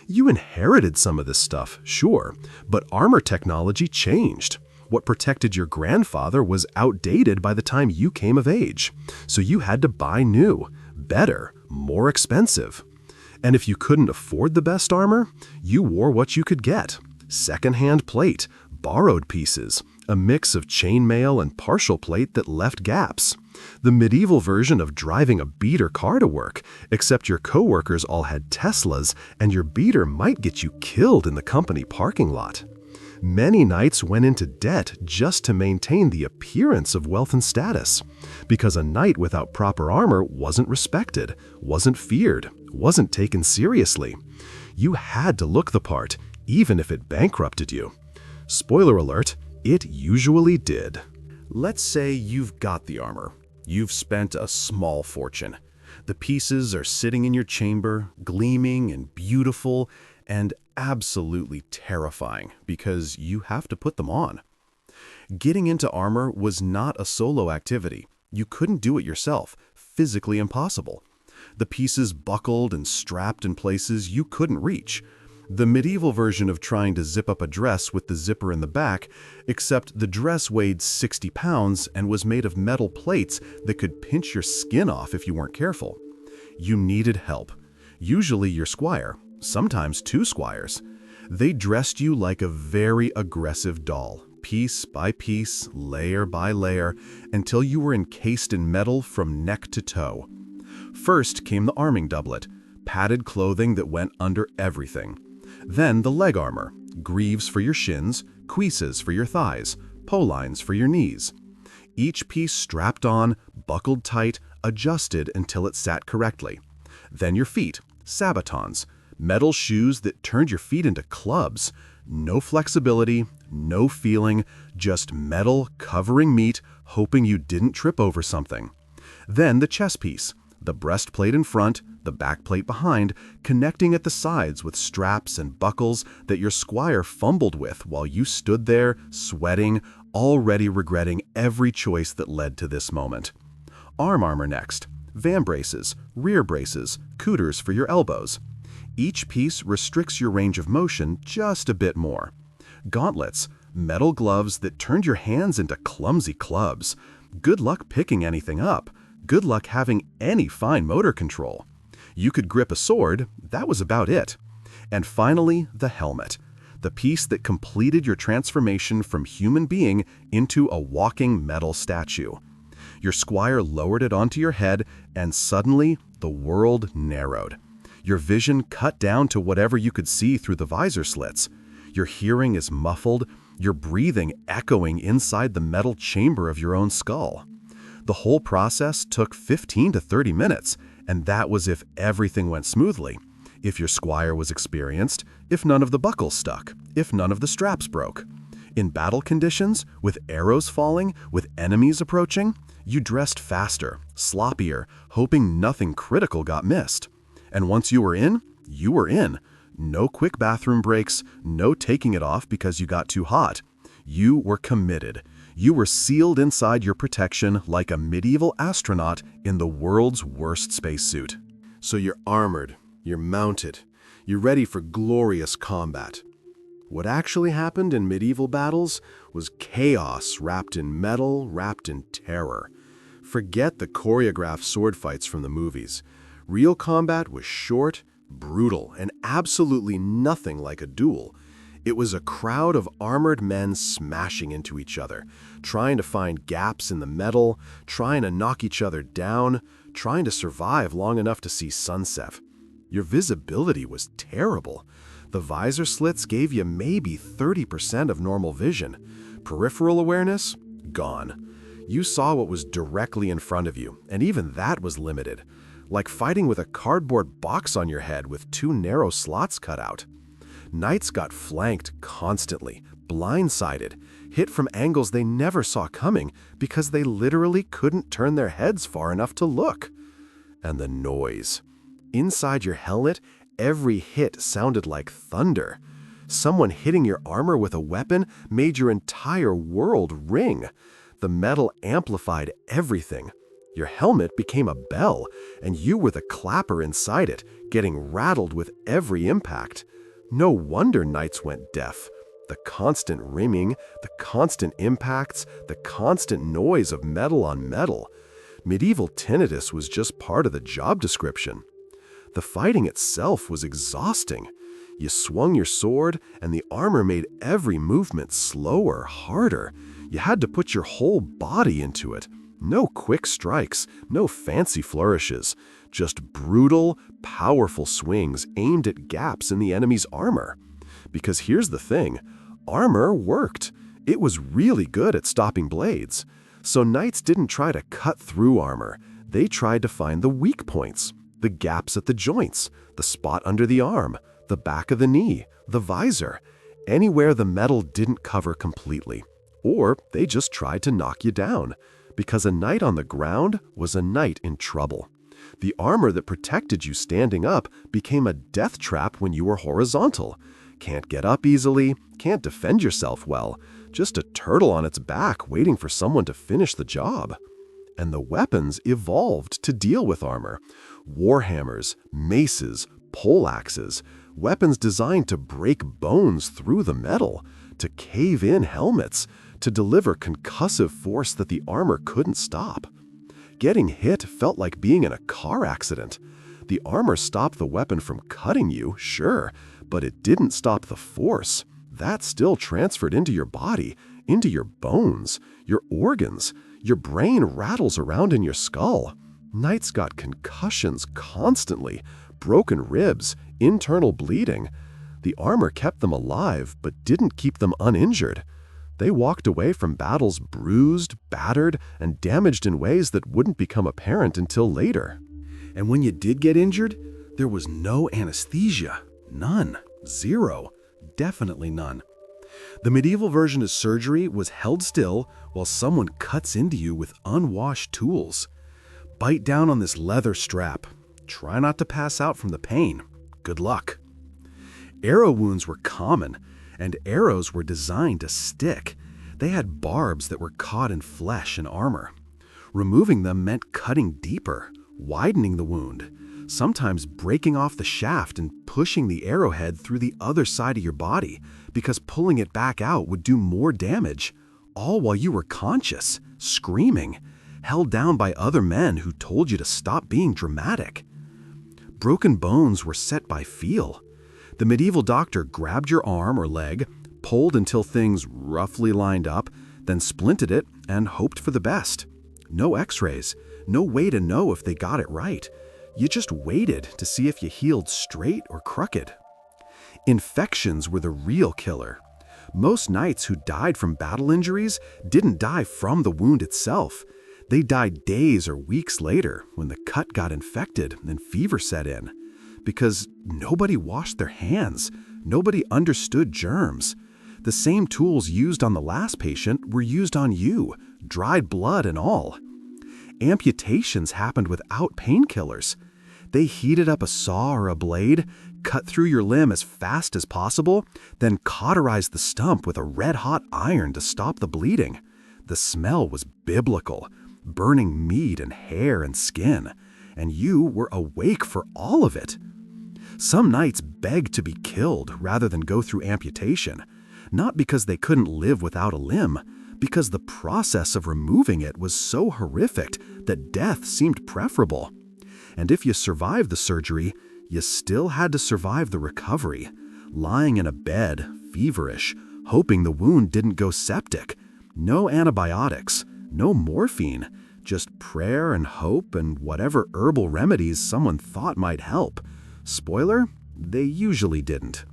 You inherited some of this stuff, sure, but armor technology changed. What protected your grandfather was outdated by the time you came of age, so you had to buy new, better, more expensive. And if you couldn't afford the best armor, you wore what you could get: secondhand plate, borrowed pieces, a mix of chainmail and partial plate that left gaps. The medieval version of driving a beater car to work, except your coworkers all had Teslas and your beater might get you killed in the company parking lot. Many knights went into debt just to maintain the appearance of wealth and status, because a knight without proper armor wasn't respected, wasn't feared, wasn't taken seriously. You had to look the part, even if it bankrupted you. Spoiler alert, it usually did. Let's say you've got the armor. You've spent a small fortune. The pieces are sitting in your chamber, gleaming and beautiful, and absolutely terrifying because you have to put them on. Getting into armor was not a solo activity. You couldn't do it yourself, physically impossible. The pieces buckled and strapped in places you couldn't reach. The medieval version of trying to zip up a dress with the zipper in the back, except the dress weighed 60 pounds and was made of metal plates that could pinch your skin off if you weren't careful. You needed help. Usually your squire, sometimes 2 squires. They dressed you like a very aggressive doll, piece by piece, layer by layer, until you were encased in metal from neck to toe. First came the arming doublet, padded clothing that went under everything. Then the leg armor, greaves for your shins, cuisses for your thighs, polines for your knees. Each piece strapped on, buckled tight, adjusted until it sat correctly. Then your feet, sabatons, metal shoes that turned your feet into clubs. No flexibility, no feeling, just metal covering meat, hoping you didn't trip over something. Then the chest piece, the breastplate in front, the backplate behind, connecting at the sides with straps and buckles that your squire fumbled with while you stood there, sweating, already regretting every choice that led to this moment. Arm armor next, van braces, rear braces, couters for your elbows. Each piece restricts your range of motion just a bit more. Gauntlets, metal gloves that turned your hands into clumsy clubs. Good luck picking anything up. Good luck having any fine motor control. You could grip a sword, that was about it. And finally, the helmet, the piece that completed your transformation from human being into a walking metal statue. Your squire lowered it onto your head, and suddenly the world narrowed. Your vision cut down to whatever you could see through the visor slits. Your hearing is muffled, your breathing echoing inside the metal chamber of your own skull. The whole process took 15 to 30 minutes, and that was if everything went smoothly, if your squire was experienced, if none of the buckles stuck, if none of the straps broke. In battle conditions, with arrows falling, with enemies approaching, you dressed faster, sloppier, hoping nothing critical got missed. And once you were in, you were in. No quick bathroom breaks, no taking it off because you got too hot. You were committed. You were sealed inside your protection like a medieval astronaut in the world's worst spacesuit. So you're armored, you're mounted, you're ready for glorious combat. What actually happened in medieval battles was chaos wrapped in metal, wrapped in terror. Forget the choreographed sword fights from the movies. Real combat was short, brutal, and absolutely nothing like a duel. It was a crowd of armored men smashing into each other, trying to find gaps in the metal, trying to knock each other down, trying to survive long enough to see sunset. Your visibility was terrible. The visor slits gave you maybe 30% of normal vision. Peripheral awareness? Gone. You saw what was directly in front of you, and even that was limited. Like fighting with a cardboard box on your head with 2 narrow slots cut out. Knights got flanked constantly, blindsided, hit from angles they never saw coming because they literally couldn't turn their heads far enough to look. And the noise. Inside your helmet, every hit sounded like thunder. Someone hitting your armor with a weapon made your entire world ring. The metal amplified everything. Your helmet became a bell, and you were the clapper inside it, getting rattled with every impact. No wonder knights went deaf. The constant ringing, the constant impacts, the constant noise of metal on metal. Medieval tinnitus was just part of the job description. The fighting itself was exhausting. You swung your sword, and the armor made every movement slower, harder. You had to put your whole body into it. No quick strikes, no fancy flourishes, just brutal, powerful swings aimed at gaps in the enemy's armor. Because here's the thing, armor worked. It was really good at stopping blades. So knights didn't try to cut through armor. They tried to find the weak points, the gaps at the joints, the spot under the arm, the back of the knee, the visor, anywhere the metal didn't cover completely. Or they just tried to knock you down. Because a knight on the ground was a knight in trouble. The armor that protected you standing up became a death trap when you were horizontal. Can't get up easily, can't defend yourself well, just a turtle on its back waiting for someone to finish the job. And the weapons evolved to deal with armor. Warhammers, maces, poleaxes, weapons designed to break bones through the metal, to cave in helmets, to deliver concussive force that the armor couldn't stop. Getting hit felt like being in a car accident. The armor stopped the weapon from cutting you, sure, but it didn't stop the force. That still transferred into your body, into your bones, your organs. Your brain rattles around in your skull. Knights got concussions constantly, broken ribs, internal bleeding. The armor kept them alive, but didn't keep them uninjured. They walked away from battles bruised, battered, and damaged in ways that wouldn't become apparent until later. And when you did get injured, there was no anesthesia. None. Zero. Definitely none. The medieval version of surgery was held still while someone cuts into you with unwashed tools. Bite down on this leather strap. Try not to pass out from the pain. Good luck. Arrow wounds were common, and arrows were designed to stick. They had barbs that were caught in flesh and armor. Removing them meant cutting deeper, widening the wound, sometimes breaking off the shaft and pushing the arrowhead through the other side of your body, because pulling it back out would do more damage, all while you were conscious, screaming, held down by other men who told you to stop being dramatic. Broken bones were set by feel. The medieval doctor grabbed your arm or leg, pulled until things roughly lined up, then splinted it and hoped for the best. No x-rays, no way to know if they got it right. You just waited to see if you healed straight or crooked. Infections were the real killer. Most knights who died from battle injuries didn't die from the wound itself. They died days or weeks later when the cut got infected and fever set in. Because nobody washed their hands, nobody understood germs. The same tools used on the last patient were used on you, dried blood and all. Amputations happened without painkillers. They heated up a saw or a blade, cut through your limb as fast as possible, then cauterized the stump with a red-hot iron to stop the bleeding. The smell was biblical, burning meat and hair and skin, and you were awake for all of it. Some knights begged to be killed rather than go through amputation, not because they couldn't live without a limb, because the process of removing it was so horrific that death seemed preferable. And if you survived the surgery, you still had to survive the recovery, lying in a bed, feverish, hoping the wound didn't go septic. No antibiotics, no morphine, just prayer and hope and whatever herbal remedies someone thought might help. Spoiler, they usually didn't.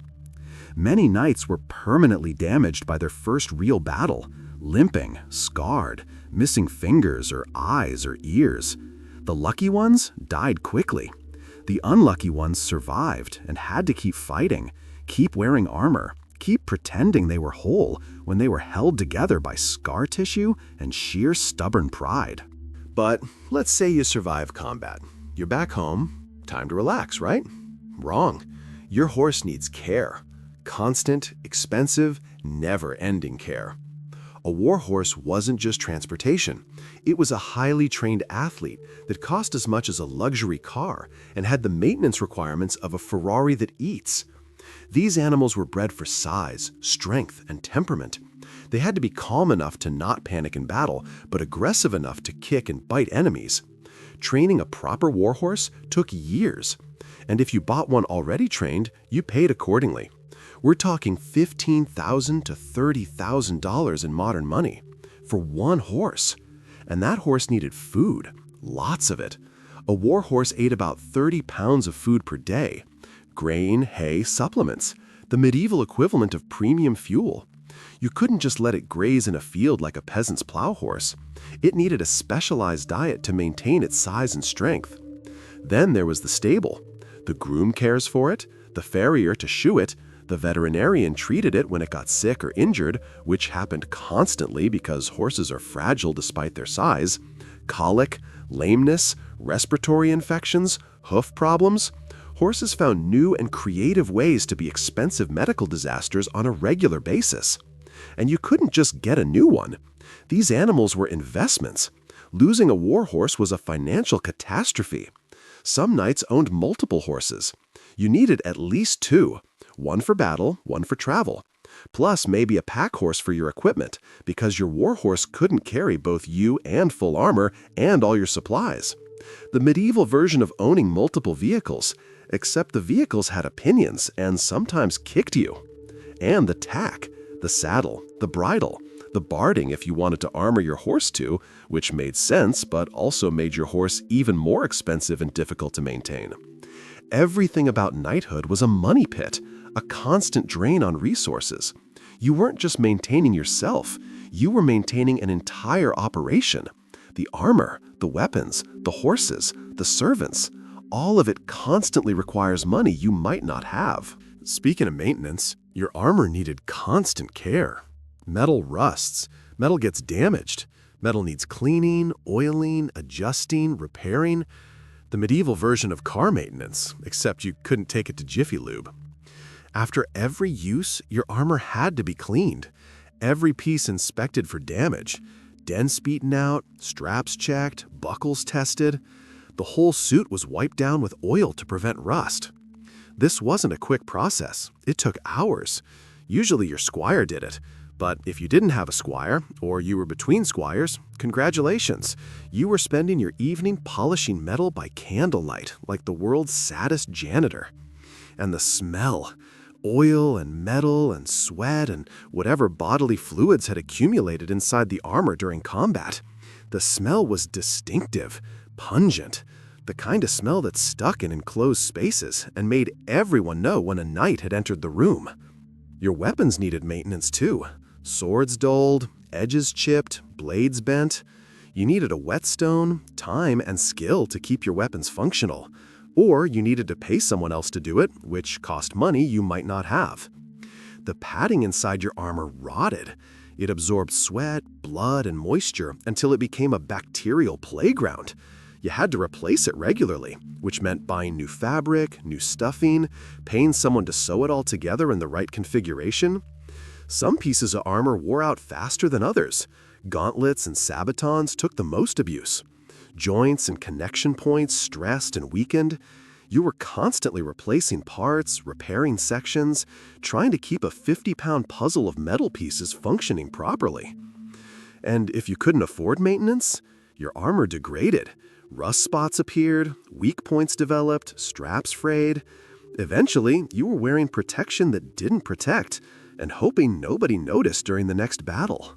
Many knights were permanently damaged by their first real battle, limping, scarred, missing fingers or eyes or ears. The lucky ones died quickly. The unlucky ones survived and had to keep fighting, keep wearing armor, keep pretending they were whole when they were held together by scar tissue and sheer stubborn pride. But let's say you survive combat. You're back home, time to relax, right? Wrong. Your horse needs care. Constant, expensive, never-ending care. A war horse wasn't just transportation. It was a highly trained athlete that cost as much as a luxury car and had the maintenance requirements of a Ferrari that eats. These animals were bred for size, strength, and temperament. They had to be calm enough to not panic in battle, but aggressive enough to kick and bite enemies. Training a proper war horse took years. And if you bought one already trained, you paid accordingly. We're talking $15,000 to $30,000 in modern money for one horse. And that horse needed food, lots of it. A war horse ate about 30 pounds of food per day. Grain, hay, supplements, the medieval equivalent of premium fuel. You couldn't just let it graze in a field like a peasant's plow horse. It needed a specialized diet to maintain its size and strength. Then there was the stable. The groom cares for it, the farrier to shoe it, the veterinarian treated it when it got sick or injured, which happened constantly because horses are fragile despite their size, colic, lameness, respiratory infections, hoof problems. Horses found new and creative ways to be expensive medical disasters on a regular basis. And you couldn't just get a new one. These animals were investments. Losing a war horse was a financial catastrophe. Some knights owned multiple horses. You needed at least two, one for battle, one for travel, plus maybe a pack horse for your equipment, because your war horse couldn't carry both you and full armor and all your supplies. The medieval version of owning multiple vehicles, except the vehicles had opinions and sometimes kicked you. And the tack, the saddle, the bridle, the barding if you wanted to armor your horse too, which made sense but also made your horse even more expensive and difficult to maintain. Everything about knighthood was a money pit, a constant drain on resources. You weren't just maintaining yourself, you were maintaining an entire operation. The armor, the weapons, the horses, the servants, all of it constantly requires money you might not have. Speaking of maintenance, your armor needed constant care. Metal rusts, metal gets damaged, metal needs cleaning, oiling, adjusting, repairing. The medieval version of car maintenance, except you couldn't take it to Jiffy Lube. After every use, your armor had to be cleaned, every piece inspected for damage, dents beaten out, straps checked, buckles tested. The whole suit was wiped down with oil to prevent rust. This wasn't a quick process. It took hours. Usually your squire did it. But if you didn't have a squire, or you were between squires, congratulations. You were spending your evening polishing metal by candlelight, like the world's saddest janitor. And the smell, oil and metal and sweat and whatever bodily fluids had accumulated inside the armor during combat. The smell was distinctive, pungent, the kind of smell that stuck in enclosed spaces and made everyone know when a knight had entered the room. Your weapons needed maintenance too. Swords dulled, edges chipped, blades bent. You needed a whetstone, time, and skill to keep your weapons functional. Or you needed to pay someone else to do it, which cost money you might not have. The padding inside your armor rotted. It absorbed sweat, blood, and moisture until it became a bacterial playground. You had to replace it regularly, which meant buying new fabric, new stuffing, paying someone to sew it all together in the right configuration. Some pieces of armor wore out faster than others. Gauntlets and sabatons took the most abuse. Joints and connection points stressed and weakened. You were constantly replacing parts, repairing sections, trying to keep a 50-pound puzzle of metal pieces functioning properly. And if you couldn't afford maintenance, Your armor degraded. Rust spots appeared, weak points developed, straps frayed. Eventually, you were wearing protection that didn't protect and hoping nobody noticed during the next battle.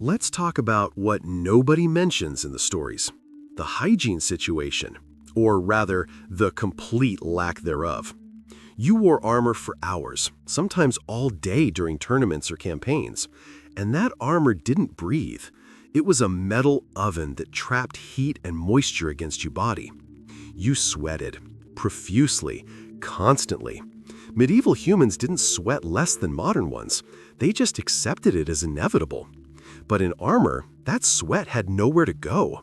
Let's talk about what nobody mentions in the stories: the hygiene situation, or rather, the complete lack thereof. You wore armor for hours, sometimes all day during tournaments or campaigns, and that armor didn't breathe. It was a metal oven that trapped heat and moisture against your body. You sweated, profusely, constantly. Medieval humans didn't sweat less than modern ones. They just accepted it as inevitable. But in armor, that sweat had nowhere to go.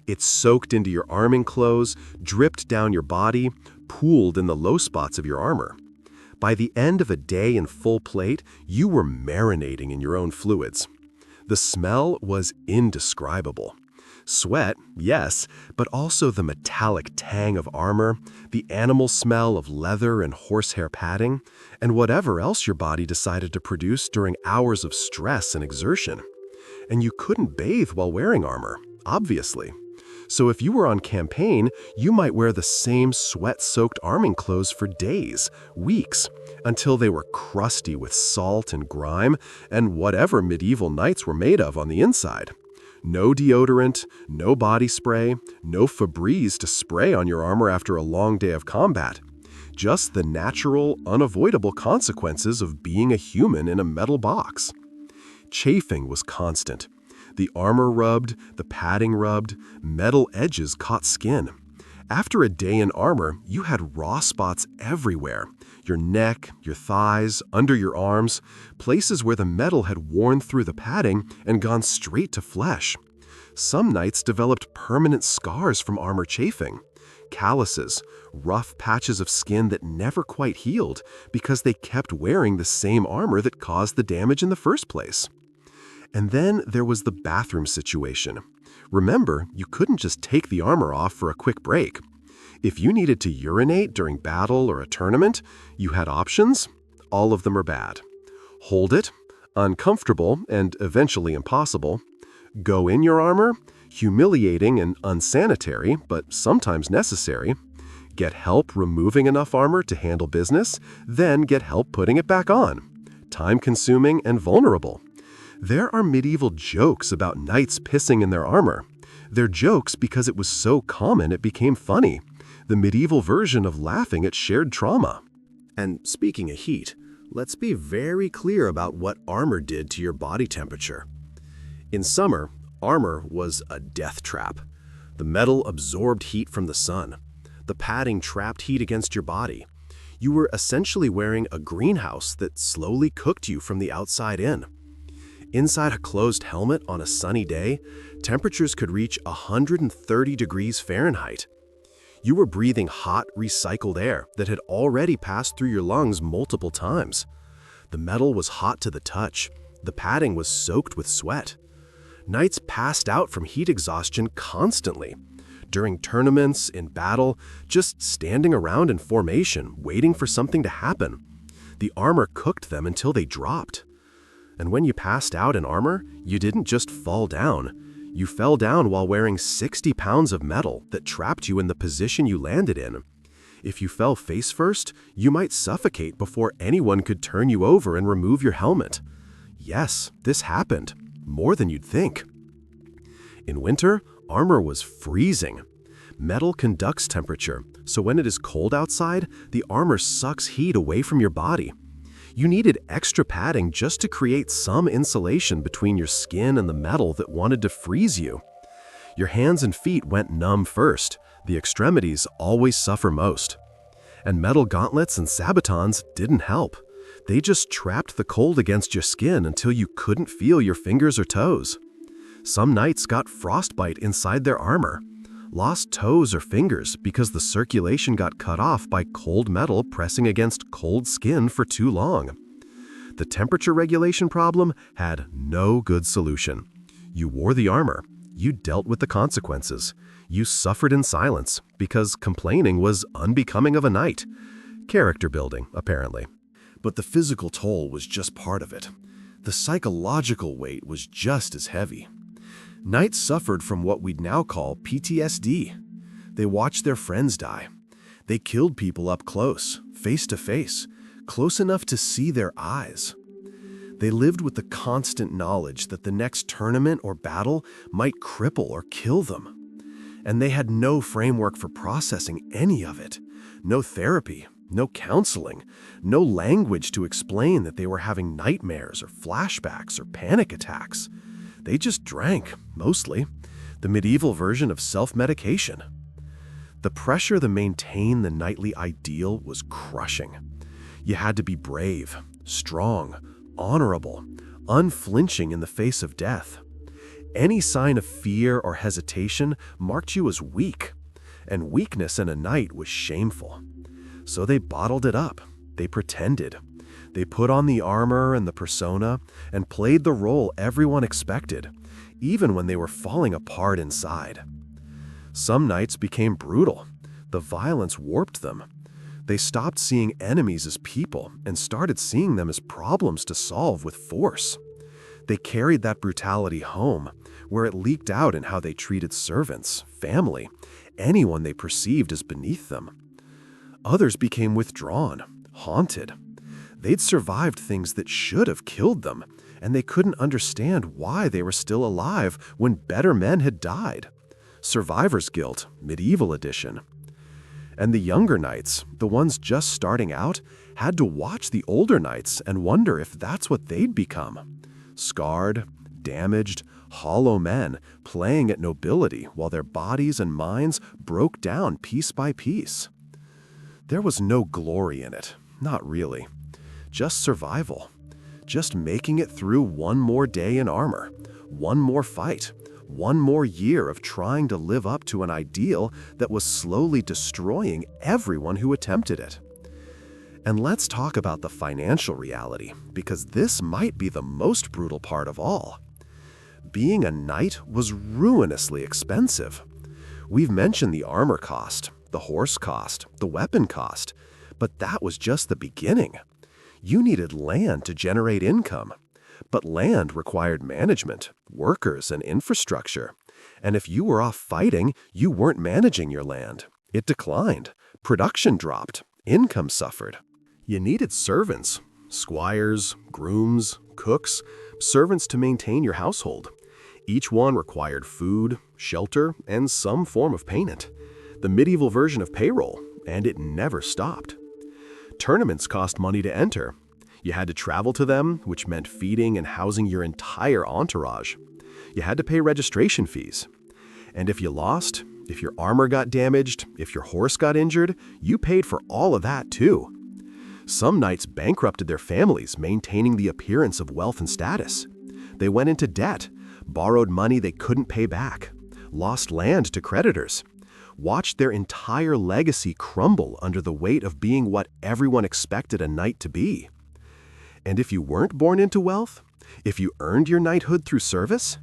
It soaked into your arming clothes, dripped down your body, pooled in the low spots of your armor. By the end of a day in full plate, you were marinating in your own fluids. The smell was indescribable. Sweat, yes, but also the metallic tang of armor, the animal smell of leather and horsehair padding, and whatever else your body decided to produce during hours of stress and exertion. And you couldn't bathe while wearing armor, obviously. So if you were on campaign, you might wear the same sweat-soaked arming clothes for days, weeks, until they were crusty with salt and grime and whatever medieval knights were made of on the inside. No deodorant, no body spray, no Febreze to spray on your armor after a long day of combat. Just the natural, unavoidable consequences of being a human in a metal box. Chafing was constant. The armor rubbed, the padding rubbed, metal edges caught skin. After a day in armor, you had raw spots everywhere. Your neck, your thighs, under your arms, places where the metal had worn through the padding and gone straight to flesh. Some knights developed permanent scars from armor chafing. Calluses, rough patches of skin that never quite healed because they kept wearing the same armor that caused the damage in the first place. And then there was the bathroom situation. Remember, you couldn't just take the armor off for a quick break. If you needed to urinate during battle or a tournament, you had options. All of them are bad. Hold it, uncomfortable and eventually impossible. Go in your armor, humiliating and unsanitary, but sometimes necessary. Get help removing enough armor to handle business, then get help putting it back on. Time-consuming and vulnerable. There are medieval jokes about knights pissing in their armor. They're jokes because it was so common it became funny. The medieval version of laughing at shared trauma. And speaking of heat, let's be very clear about what armor did to your body temperature. In summer, armor was a death trap. The metal absorbed heat from the sun. The padding trapped heat against your body. You were essentially wearing a greenhouse that slowly cooked you from the outside in. Inside a closed helmet on a sunny day, temperatures could reach 130 degrees Fahrenheit. You were breathing hot, recycled air that had already passed through your lungs multiple times. The metal was hot to the touch. The padding was soaked with sweat. Knights passed out from heat exhaustion constantly. During tournaments, in battle, just standing around in formation, waiting for something to happen. The armor cooked them until they dropped. And when you passed out in armor, you didn't just fall down. You fell down while wearing 60 pounds of metal that trapped you in the position you landed in. If you fell face first, you might suffocate before anyone could turn you over and remove your helmet. Yes, this happened, more than you'd think. In winter, armor was freezing. Metal conducts temperature, so when it is cold outside, the armor sucks heat away from your body. You needed extra padding just to create some insulation between your skin and the metal that wanted to freeze you. Your hands and feet went numb first. The extremities always suffer most. And metal gauntlets and sabatons didn't help. They just trapped the cold against your skin until you couldn't feel your fingers or toes. Some knights got frostbite inside their armor, lost toes or fingers because the circulation got cut off by cold metal pressing against cold skin for too long. The temperature regulation problem had no good solution. You wore the armor. You dealt with the consequences. You suffered in silence because complaining was unbecoming of a knight. Character building, apparently. But the physical toll was just part of it. The psychological weight was just as heavy. Knights suffered from what we'd now call PTSD. They watched their friends die. They killed people up close, face to face, close enough to see their eyes. They lived with the constant knowledge that the next tournament or battle might cripple or kill them. And they had no framework for processing any of it. No therapy, no counseling, no language to explain that they were having nightmares or flashbacks or panic attacks. They just drank, mostly, the medieval version of self-medication. The pressure to maintain the nightly ideal was crushing. You had to be brave, strong, honorable, unflinching in the face of death. Any sign of fear or hesitation marked you as weak, and weakness in a knight was shameful. So they bottled it up. They pretended. They put on the armor and the persona and played the role everyone expected, even when they were falling apart inside. Some knights became brutal. The violence warped them. They stopped seeing enemies as people and started seeing them as problems to solve with force. They carried that brutality home, where it leaked out in how they treated servants, family, anyone they perceived as beneath them. Others became withdrawn, haunted. They'd survived things that should have killed them, and they couldn't understand why they were still alive when better men had died. Survivor's guilt, medieval edition. And the younger knights, the ones just starting out, had to watch the older knights and wonder if that's what they'd become. Scarred, damaged, hollow men playing at nobility while their bodies and minds broke down piece by piece. There was no glory in it, not really. Just survival. Just making it through one more day in armor, one more fight, one more year of trying to live up to an ideal that was slowly destroying everyone who attempted it. And let's talk about the financial reality, because this might be the most brutal part of all. Being a knight was ruinously expensive. We've mentioned the armor cost, the horse cost, the weapon cost, but that was just the beginning. You needed land to generate income, but land required management, workers, and infrastructure. And if you were off fighting, you weren't managing your land. It declined, production dropped, income suffered. You needed servants, squires, grooms, cooks, servants to maintain your household. Each one required food, shelter, and some form of payment. The medieval version of payroll, and it never stopped. Tournaments cost money to enter. You had to travel to them, which meant feeding and housing your entire entourage. You had to pay registration fees. And if you lost, if your armor got damaged, if your horse got injured, you paid for all of that too. Some knights bankrupted their families, maintaining the appearance of wealth and status. They went into debt, borrowed money they couldn't pay back, lost land to creditors, watched their entire legacy crumble under the weight of being what everyone expected a knight to be. And if you weren't born into wealth, if you earned your knighthood through service,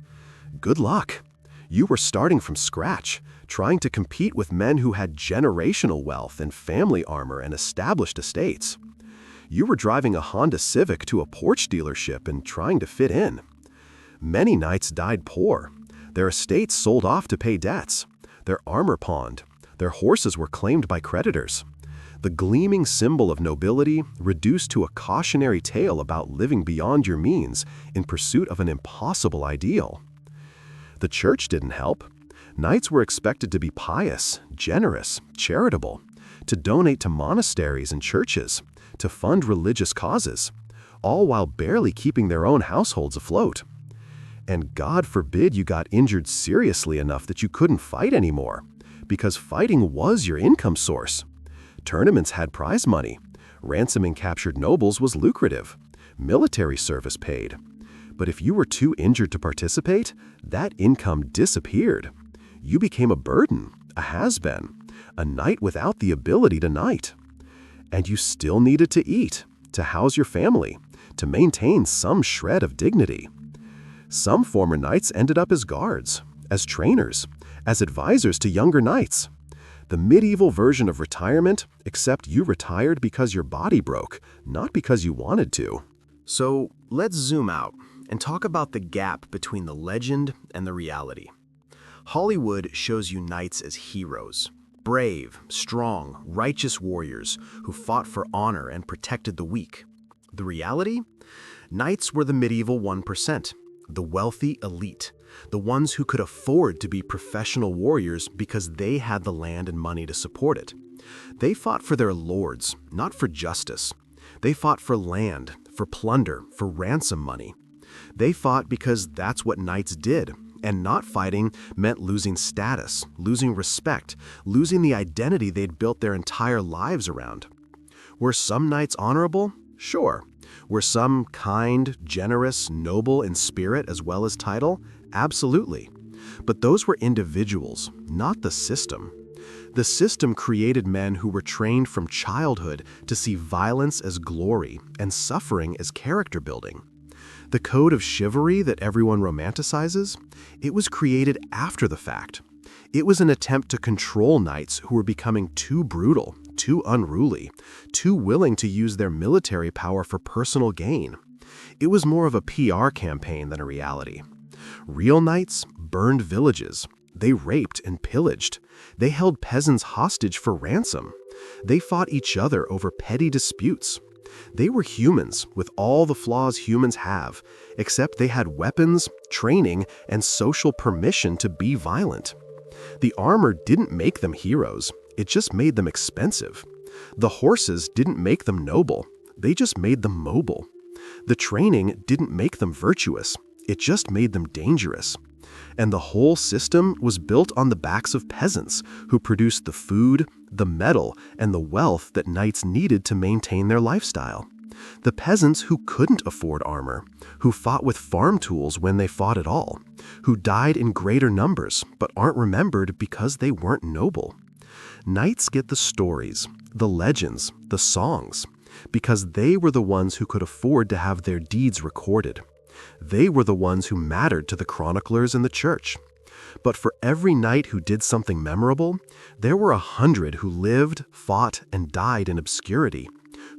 good luck. You were starting from scratch, trying to compete with men who had generational wealth and family armor and established estates. You were driving a Honda Civic to a Porsche dealership and trying to fit in. Many knights died poor. Their estates sold off to pay debts. Their armor pawned. Their horses were claimed by creditors. The gleaming symbol of nobility reduced to a cautionary tale about living beyond your means in pursuit of an impossible ideal. The church didn't help. Knights were expected to be pious, generous, charitable, to donate to monasteries and churches, to fund religious causes, all while barely keeping their own households afloat. And God forbid you got injured seriously enough that you couldn't fight anymore, because fighting was your income source. Tournaments had prize money. Ransoming captured nobles was lucrative. Military service paid. But if you were too injured to participate, that income disappeared. You became a burden, a has-been, a knight without the ability to knight. And you still needed to eat, to house your family, to maintain some shred of dignity. Some former knights ended up as guards, as trainers, as advisors to younger knights. The medieval version of retirement, except you retired because your body broke, not because you wanted to. So let's zoom out and talk about the gap between the legend and the reality. Hollywood shows you knights as heroes, brave, strong, righteous warriors who fought for honor and protected the weak. The reality? Knights were the medieval 1%, the wealthy elite, the ones who could afford to be professional warriors because they had the land and money to support it. They fought for their lords, not for justice. They fought for land, for plunder, for ransom money. They fought because that's what knights did, and not fighting meant losing status, losing respect, losing the identity they'd built their entire lives around. Were some knights honorable? Sure. Were some kind, generous, noble in spirit as well as title? Absolutely. But those were individuals, not the system. The system created men who were trained from childhood to see violence as glory and suffering as character building. The code of chivalry that everyone romanticizes, it was created after the fact. It was an attempt to control knights who were becoming too brutal, too unruly, too willing to use their military power for personal gain. It was more of a PR campaign than a reality. Real knights burned villages. They raped and pillaged. They held peasants hostage for ransom. They fought each other over petty disputes. They were humans with all the flaws humans have, except they had weapons, training, and social permission to be violent. The armor didn't make them heroes, it just made them expensive. The horses didn't make them noble, they just made them mobile. The training didn't make them virtuous, it just made them dangerous. And the whole system was built on the backs of peasants who produced the food, the metal, and the wealth that knights needed to maintain their lifestyle. The peasants who couldn't afford armor, who fought with farm tools when they fought at all, who died in greater numbers but aren't remembered because they weren't noble. Knights get the stories, the legends, the songs, because they were the ones who could afford to have their deeds recorded. They were the ones who mattered to the chroniclers and the church. But for every knight who did something memorable, there were 100 who lived, fought, and died in obscurity,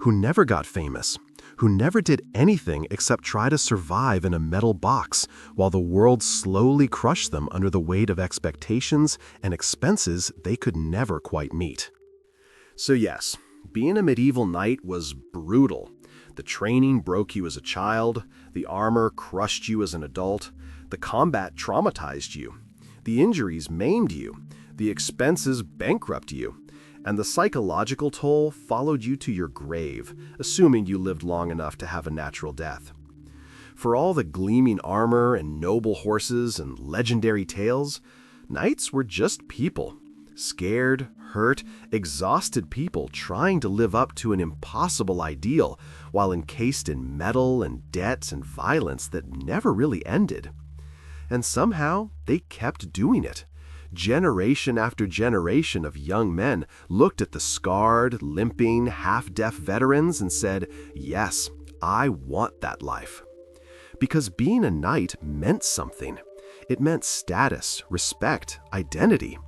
who never got famous, who never did anything except try to survive in a metal box while the world slowly crushed them under the weight of expectations and expenses they could never quite meet. So yes, being a medieval knight was brutal. The training broke you as a child, the armor crushed you as an adult, the combat traumatized you, the injuries maimed you, the expenses bankrupted you, and the psychological toll followed you to your grave, assuming you lived long enough to have a natural death. For all the gleaming armor and noble horses and legendary tales, knights were just people. Scared, hurt, exhausted people trying to live up to an impossible ideal while encased in metal and debts and violence that never really ended. And somehow they kept doing it. Generation after generation of young men looked at the scarred, limping, half-deaf veterans and said, "Yes, I want that life." Because being a knight meant something. It meant status, respect, identity.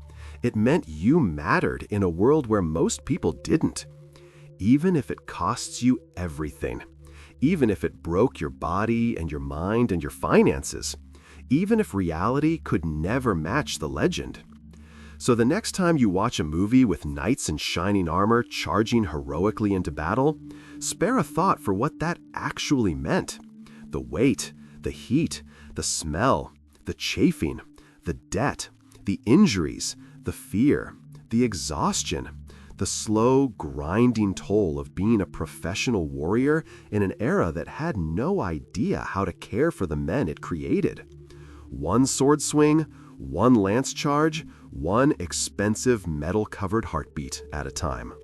It meant you mattered in a world where most people didn't. Even if it costs you everything. Even if it broke your body and your mind and your finances. Even if reality could never match the legend. So the next time you watch a movie with knights in shining armor charging heroically into battle, spare a thought for what that actually meant. The weight, the heat, the smell, the chafing, the debt, the injuries, the fear, the exhaustion, the slow, grinding toll of being a professional warrior in an era that had no idea how to care for the men it created. One sword swing, one lance charge, one expensive metal-covered heartbeat at a time.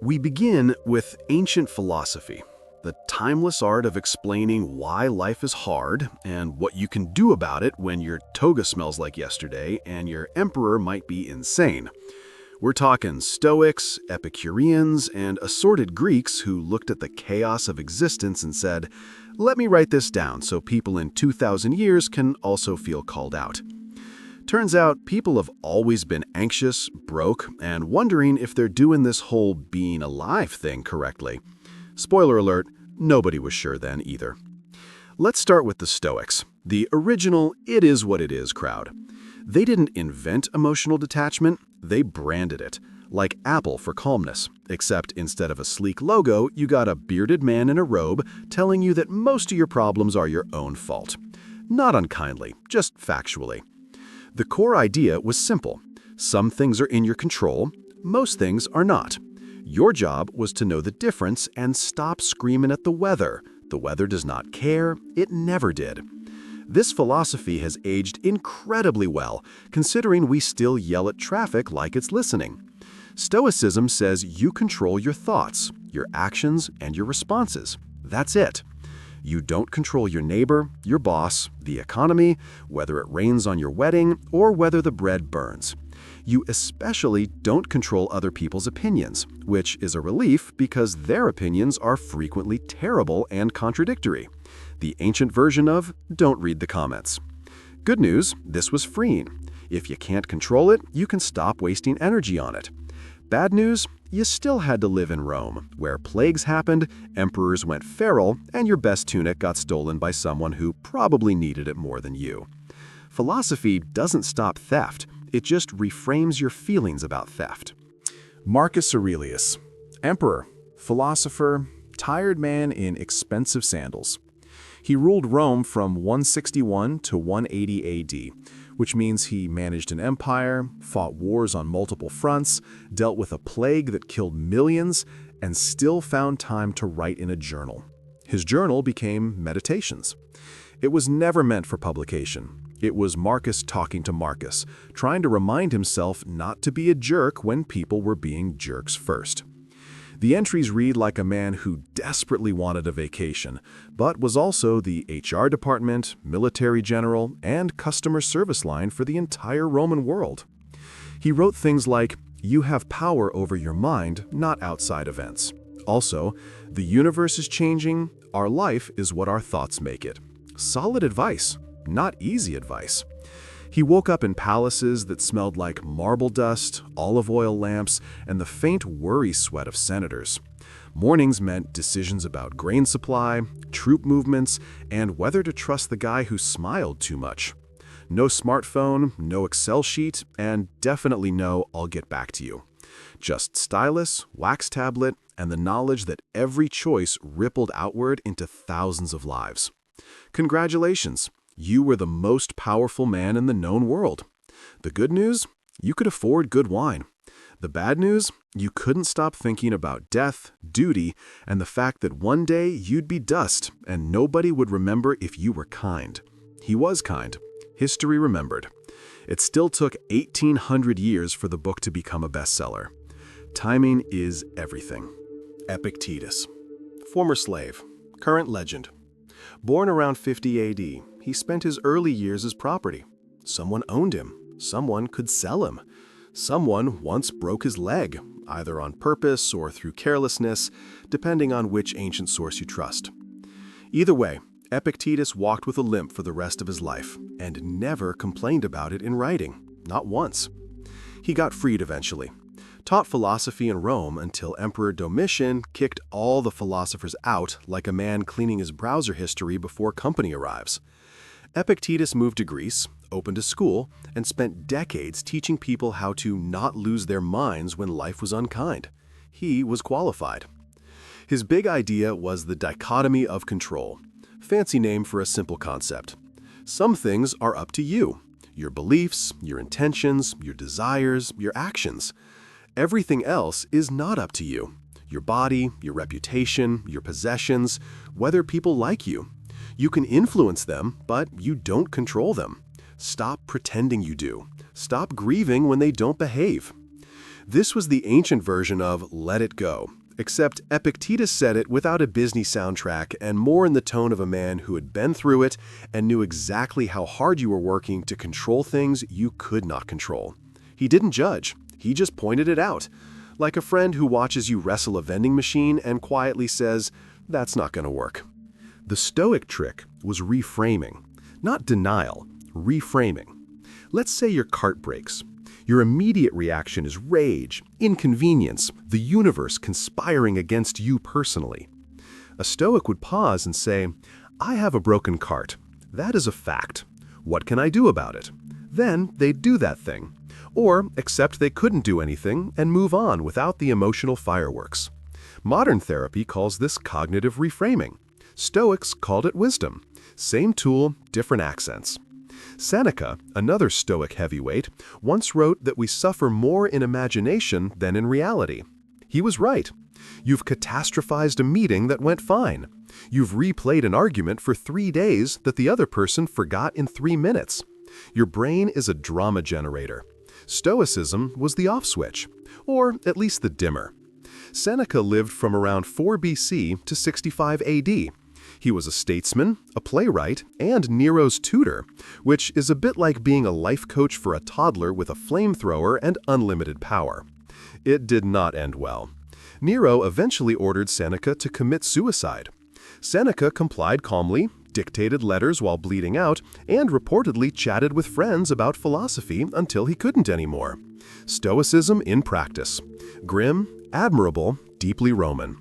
We begin with ancient philosophy, the timeless art of explaining why life is hard and what you can do about it when your toga smells like yesterday and your emperor might be insane. We're talking Stoics, Epicureans, and assorted Greeks who looked at the chaos of existence and said, "Let me write this down so people in 2,000 years can also feel called out." Turns out people have always been anxious, broke, and wondering if they're doing this whole being alive thing correctly. Spoiler alert, nobody was sure then either. Let's start with the Stoics, the original "it is what it is" crowd. They didn't invent emotional detachment, they branded it, like Apple for calmness, except instead of a sleek logo, you got a bearded man in a robe telling you that most of your problems are your own fault. Not unkindly, just factually. The core idea was simple. Some things are in your control, most things are not. Your job was to know the difference and stop screaming at the weather. The weather does not care, it never did. This philosophy has aged incredibly well, considering we still yell at traffic like it's listening. Stoicism says you control your thoughts, your actions, and your responses. That's it. You don't control your neighbor, your boss, the economy, whether it rains on your wedding, or whether the bread burns. You especially don't control other people's opinions, which is a relief because their opinions are frequently terrible and contradictory. The ancient version of "don't read the comments." Good news, this was freeing. If you can't control it, you can stop wasting energy on it. Bad news, you still had to live in Rome, where plagues happened, emperors went feral, and your best tunic got stolen by someone who probably needed it more than you. Philosophy doesn't stop theft, it just reframes your feelings about theft. Marcus Aurelius, emperor, philosopher, tired man in expensive sandals. He ruled Rome from 161 to 180 AD, which means he managed an empire, fought wars on multiple fronts, dealt with a plague that killed millions, and still found time to write in a journal. His journal became Meditations. It was never meant for publication. It was Marcus talking to Marcus, trying to remind himself not to be a jerk when people were being jerks first. The entries read like a man who desperately wanted a vacation, but was also the HR department, military general, and customer service line for the entire Roman world. He wrote things like, "You have power over your mind, not outside events." Also, "The universe is changing, our life is what our thoughts make it." Solid advice, not easy advice. He woke up in palaces that smelled like marble dust, olive oil lamps, and the faint worry sweat of senators. Mornings meant decisions about grain supply, troop movements, and whether to trust the guy who smiled too much. No smartphone, no Excel sheet, and definitely no "I'll get back to you." Just stylus, wax tablet, and the knowledge that every choice rippled outward into thousands of lives. Congratulations! You were the most powerful man in the known world. The good news? You could afford good wine. The bad news? You couldn't stop thinking about death, duty, and the fact that one day you'd be dust and nobody would remember if you were kind. He was kind. History remembered. It still took 1,800 years for the book to become a bestseller. Timing is everything. Epictetus. Former slave. Current legend. Born around 50 AD, he spent his early years as property. Someone owned him. Someone could sell him. Someone once broke his leg, either on purpose or through carelessness, depending on which ancient source you trust. Either way, Epictetus walked with a limp for the rest of his life and never complained about it in writing, not once. He got freed eventually, taught philosophy in Rome until Emperor Domitian kicked all the philosophers out like a man cleaning his browser history before company arrives. Epictetus moved to Greece, opened a school, and spent decades teaching people how to not lose their minds when life was unkind. He was qualified. His big idea was the dichotomy of control, fancy name for a simple concept. Some things are up to you, your beliefs, your intentions, your desires, your actions. Everything else is not up to you. Your body, your reputation, your possessions, whether people like you. You can influence them, but you don't control them. Stop pretending you do. Stop grieving when they don't behave. This was the ancient version of "let it go," except Epictetus said it without a Disney soundtrack and more in the tone of a man who had been through it and knew exactly how hard you were working to control things you could not control. He didn't judge. He just pointed it out, like a friend who watches you wrestle a vending machine and quietly says, "That's not going to work." The Stoic trick was reframing, not denial, reframing. Let's say your cart breaks. Your immediate reaction is rage, inconvenience, the universe conspiring against you personally. A Stoic would pause and say, I have a broken cart. That is a fact. What can I do about it? Then they'd do that thing. Or accept they couldn't do anything and move on without the emotional fireworks. Modern therapy calls this cognitive reframing. Stoics called it wisdom. Same tool, different accents. Seneca, another Stoic heavyweight, once wrote that we suffer more in imagination than in reality. He was right. You've catastrophized a meeting that went fine. You've replayed an argument for 3 days that the other person forgot in 3 minutes. Your brain is a drama generator. Stoicism was the off switch, or at least the dimmer. Seneca lived from around 4 BC to 65 AD. He was a statesman, a playwright, and Nero's tutor, which is a bit like being a life coach for a toddler with a flamethrower and unlimited power. It did not end well. Nero eventually ordered Seneca to commit suicide. Seneca complied calmly, dictated letters while bleeding out, and reportedly chatted with friends about philosophy until he couldn't anymore. Stoicism in practice. Grim, admirable, deeply Roman.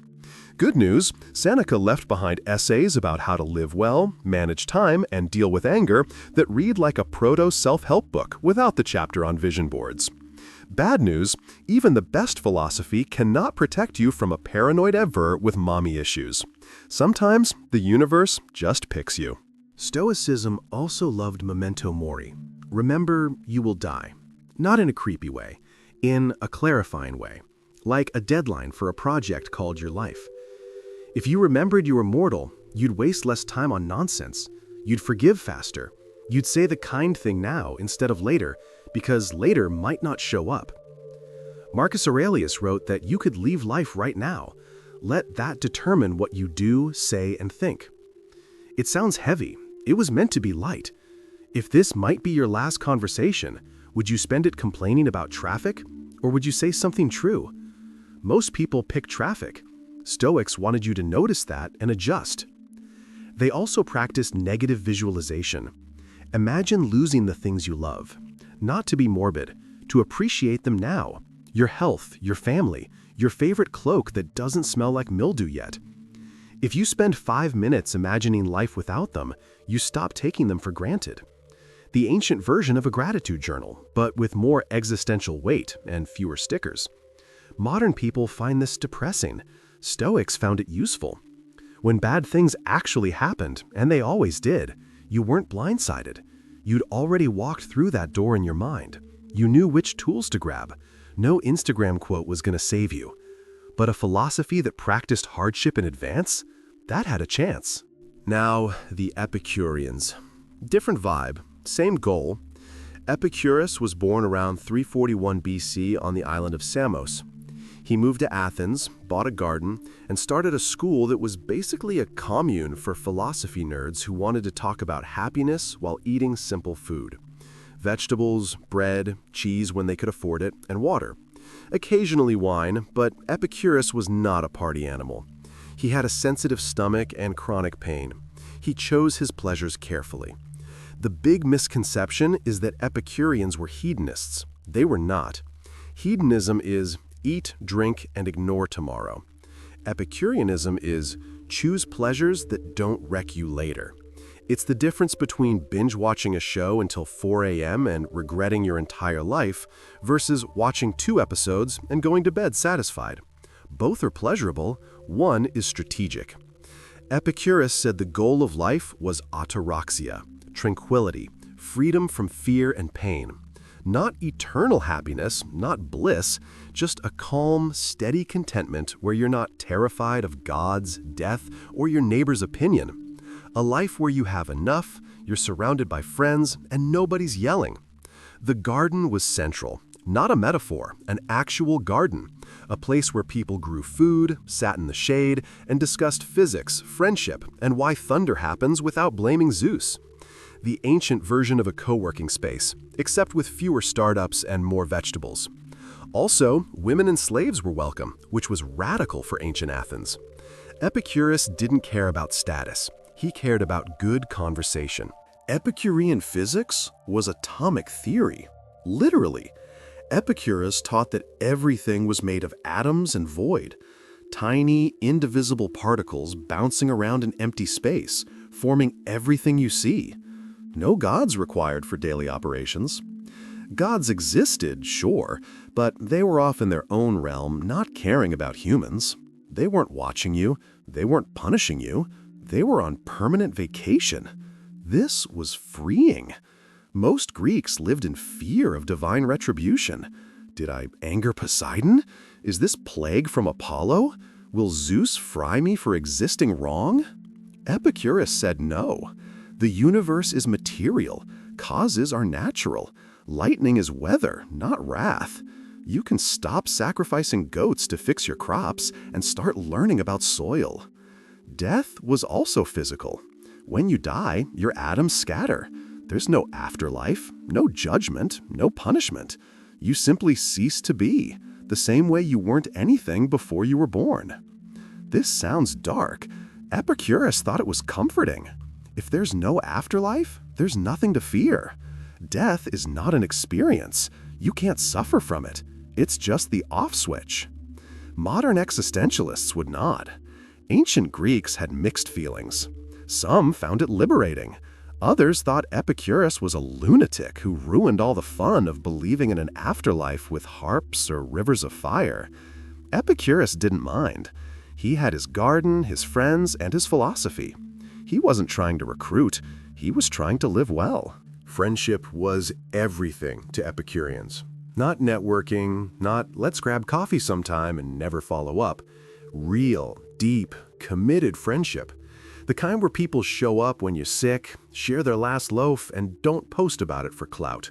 Good news, Seneca left behind essays about how to live well, manage time, and deal with anger that read like a proto-self-help book without the chapter on vision boards. Bad news, even the best philosophy cannot protect you from a paranoid avert with mommy issues. Sometimes the universe just picks you. Stoicism also loved memento mori. Remember, you will die. Not in a creepy way, in a clarifying way, like a deadline for a project called your life. If you remembered you were mortal, you'd waste less time on nonsense. You'd forgive faster. You'd say the kind thing now instead of later, because later might not show up. Marcus Aurelius wrote that you could leave life right now. Let that determine what you do, say, and think. It sounds heavy. It was meant to be light. If this might be your last conversation, would you spend it complaining about traffic? Or would you say something true? Most people pick traffic. Stoics wanted you to notice that and adjust. They also practiced negative visualization. Imagine losing the things you love. Not to be morbid, to appreciate them now. Your health, your family, your favorite cloak that doesn't smell like mildew yet. If you spend 5 minutes imagining life without them, you stop taking them for granted. The ancient version of a gratitude journal, but with more existential weight and fewer stickers. Modern people find this depressing. Stoics found it useful. When bad things actually happened, and they always did, you weren't blindsided. You'd already walked through that door in your mind. You knew which tools to grab. No Instagram quote was going to save you. But a philosophy that practiced hardship in advance? That had a chance. Now, the Epicureans. Different vibe, same goal. Epicurus was born around 341 BC on the island of Samos. He moved to Athens, bought a garden, and started a school that was basically a commune for philosophy nerds who wanted to talk about happiness while eating simple food. Vegetables, bread, cheese when they could afford it, and water. Occasionally wine, but Epicurus was not a party animal. He had a sensitive stomach and chronic pain. He chose his pleasures carefully. The big misconception is that Epicureans were hedonists. They were not. Hedonism is eat, drink, and ignore tomorrow. Epicureanism is choose pleasures that don't wreck you later. It's the difference between binge-watching a show until 4 a.m. and regretting your entire life versus watching 2 episodes and going to bed satisfied. Both are pleasurable, one is strategic. Epicurus said the goal of life was ataraxia, tranquility, freedom from fear and pain. Not eternal happiness, not bliss, just a calm, steady contentment where you're not terrified of God's, death, or your neighbor's opinion. A life where you have enough, you're surrounded by friends, and nobody's yelling. The garden was central, not a metaphor, an actual garden, a place where people grew food, sat in the shade, and discussed physics, friendship, and why thunder happens without blaming Zeus. The ancient version of a co-working space, except with fewer startups and more vegetables. Also, women and slaves were welcome, which was radical for ancient Athens. Epicurus didn't care about status. He cared about good conversation. Epicurean physics was atomic theory. Literally. Epicurus taught that everything was made of atoms and void, tiny, indivisible particles bouncing around in empty space, forming everything you see. No gods required for daily operations. Gods existed, sure, but they were off in their own realm, not caring about humans. They weren't watching you. They weren't punishing you. They were on permanent vacation. This was freeing. Most Greeks lived in fear of divine retribution. Did I anger Poseidon? Is this plague from Apollo? Will Zeus fry me for existing wrong? Epicurus said no. The universe is material. Causes are natural. Lightning is weather, not wrath. You can stop sacrificing goats to fix your crops and start learning about soil. Death was also physical. When you die, your atoms scatter. There's no afterlife, no judgment, no punishment. You simply cease to be, the same way you weren't anything before you were born. This sounds dark. Epicurus thought it was comforting. If there's no afterlife, there's nothing to fear. Death is not an experience. You can't suffer from it. It's just the off switch. Modern existentialists would not. Ancient Greeks had mixed feelings. Some found it liberating. Others thought Epicurus was a lunatic who ruined all the fun of believing in an afterlife with harps or rivers of fire. Epicurus didn't mind. He had his garden, his friends, and his philosophy. He wasn't trying to recruit. He was trying to live well. Friendship was everything to Epicureans. Not networking, not let's grab coffee sometime and never follow up. Real, deep, committed friendship. The kind where people show up when you're sick, share their last loaf, and don't post about it for clout.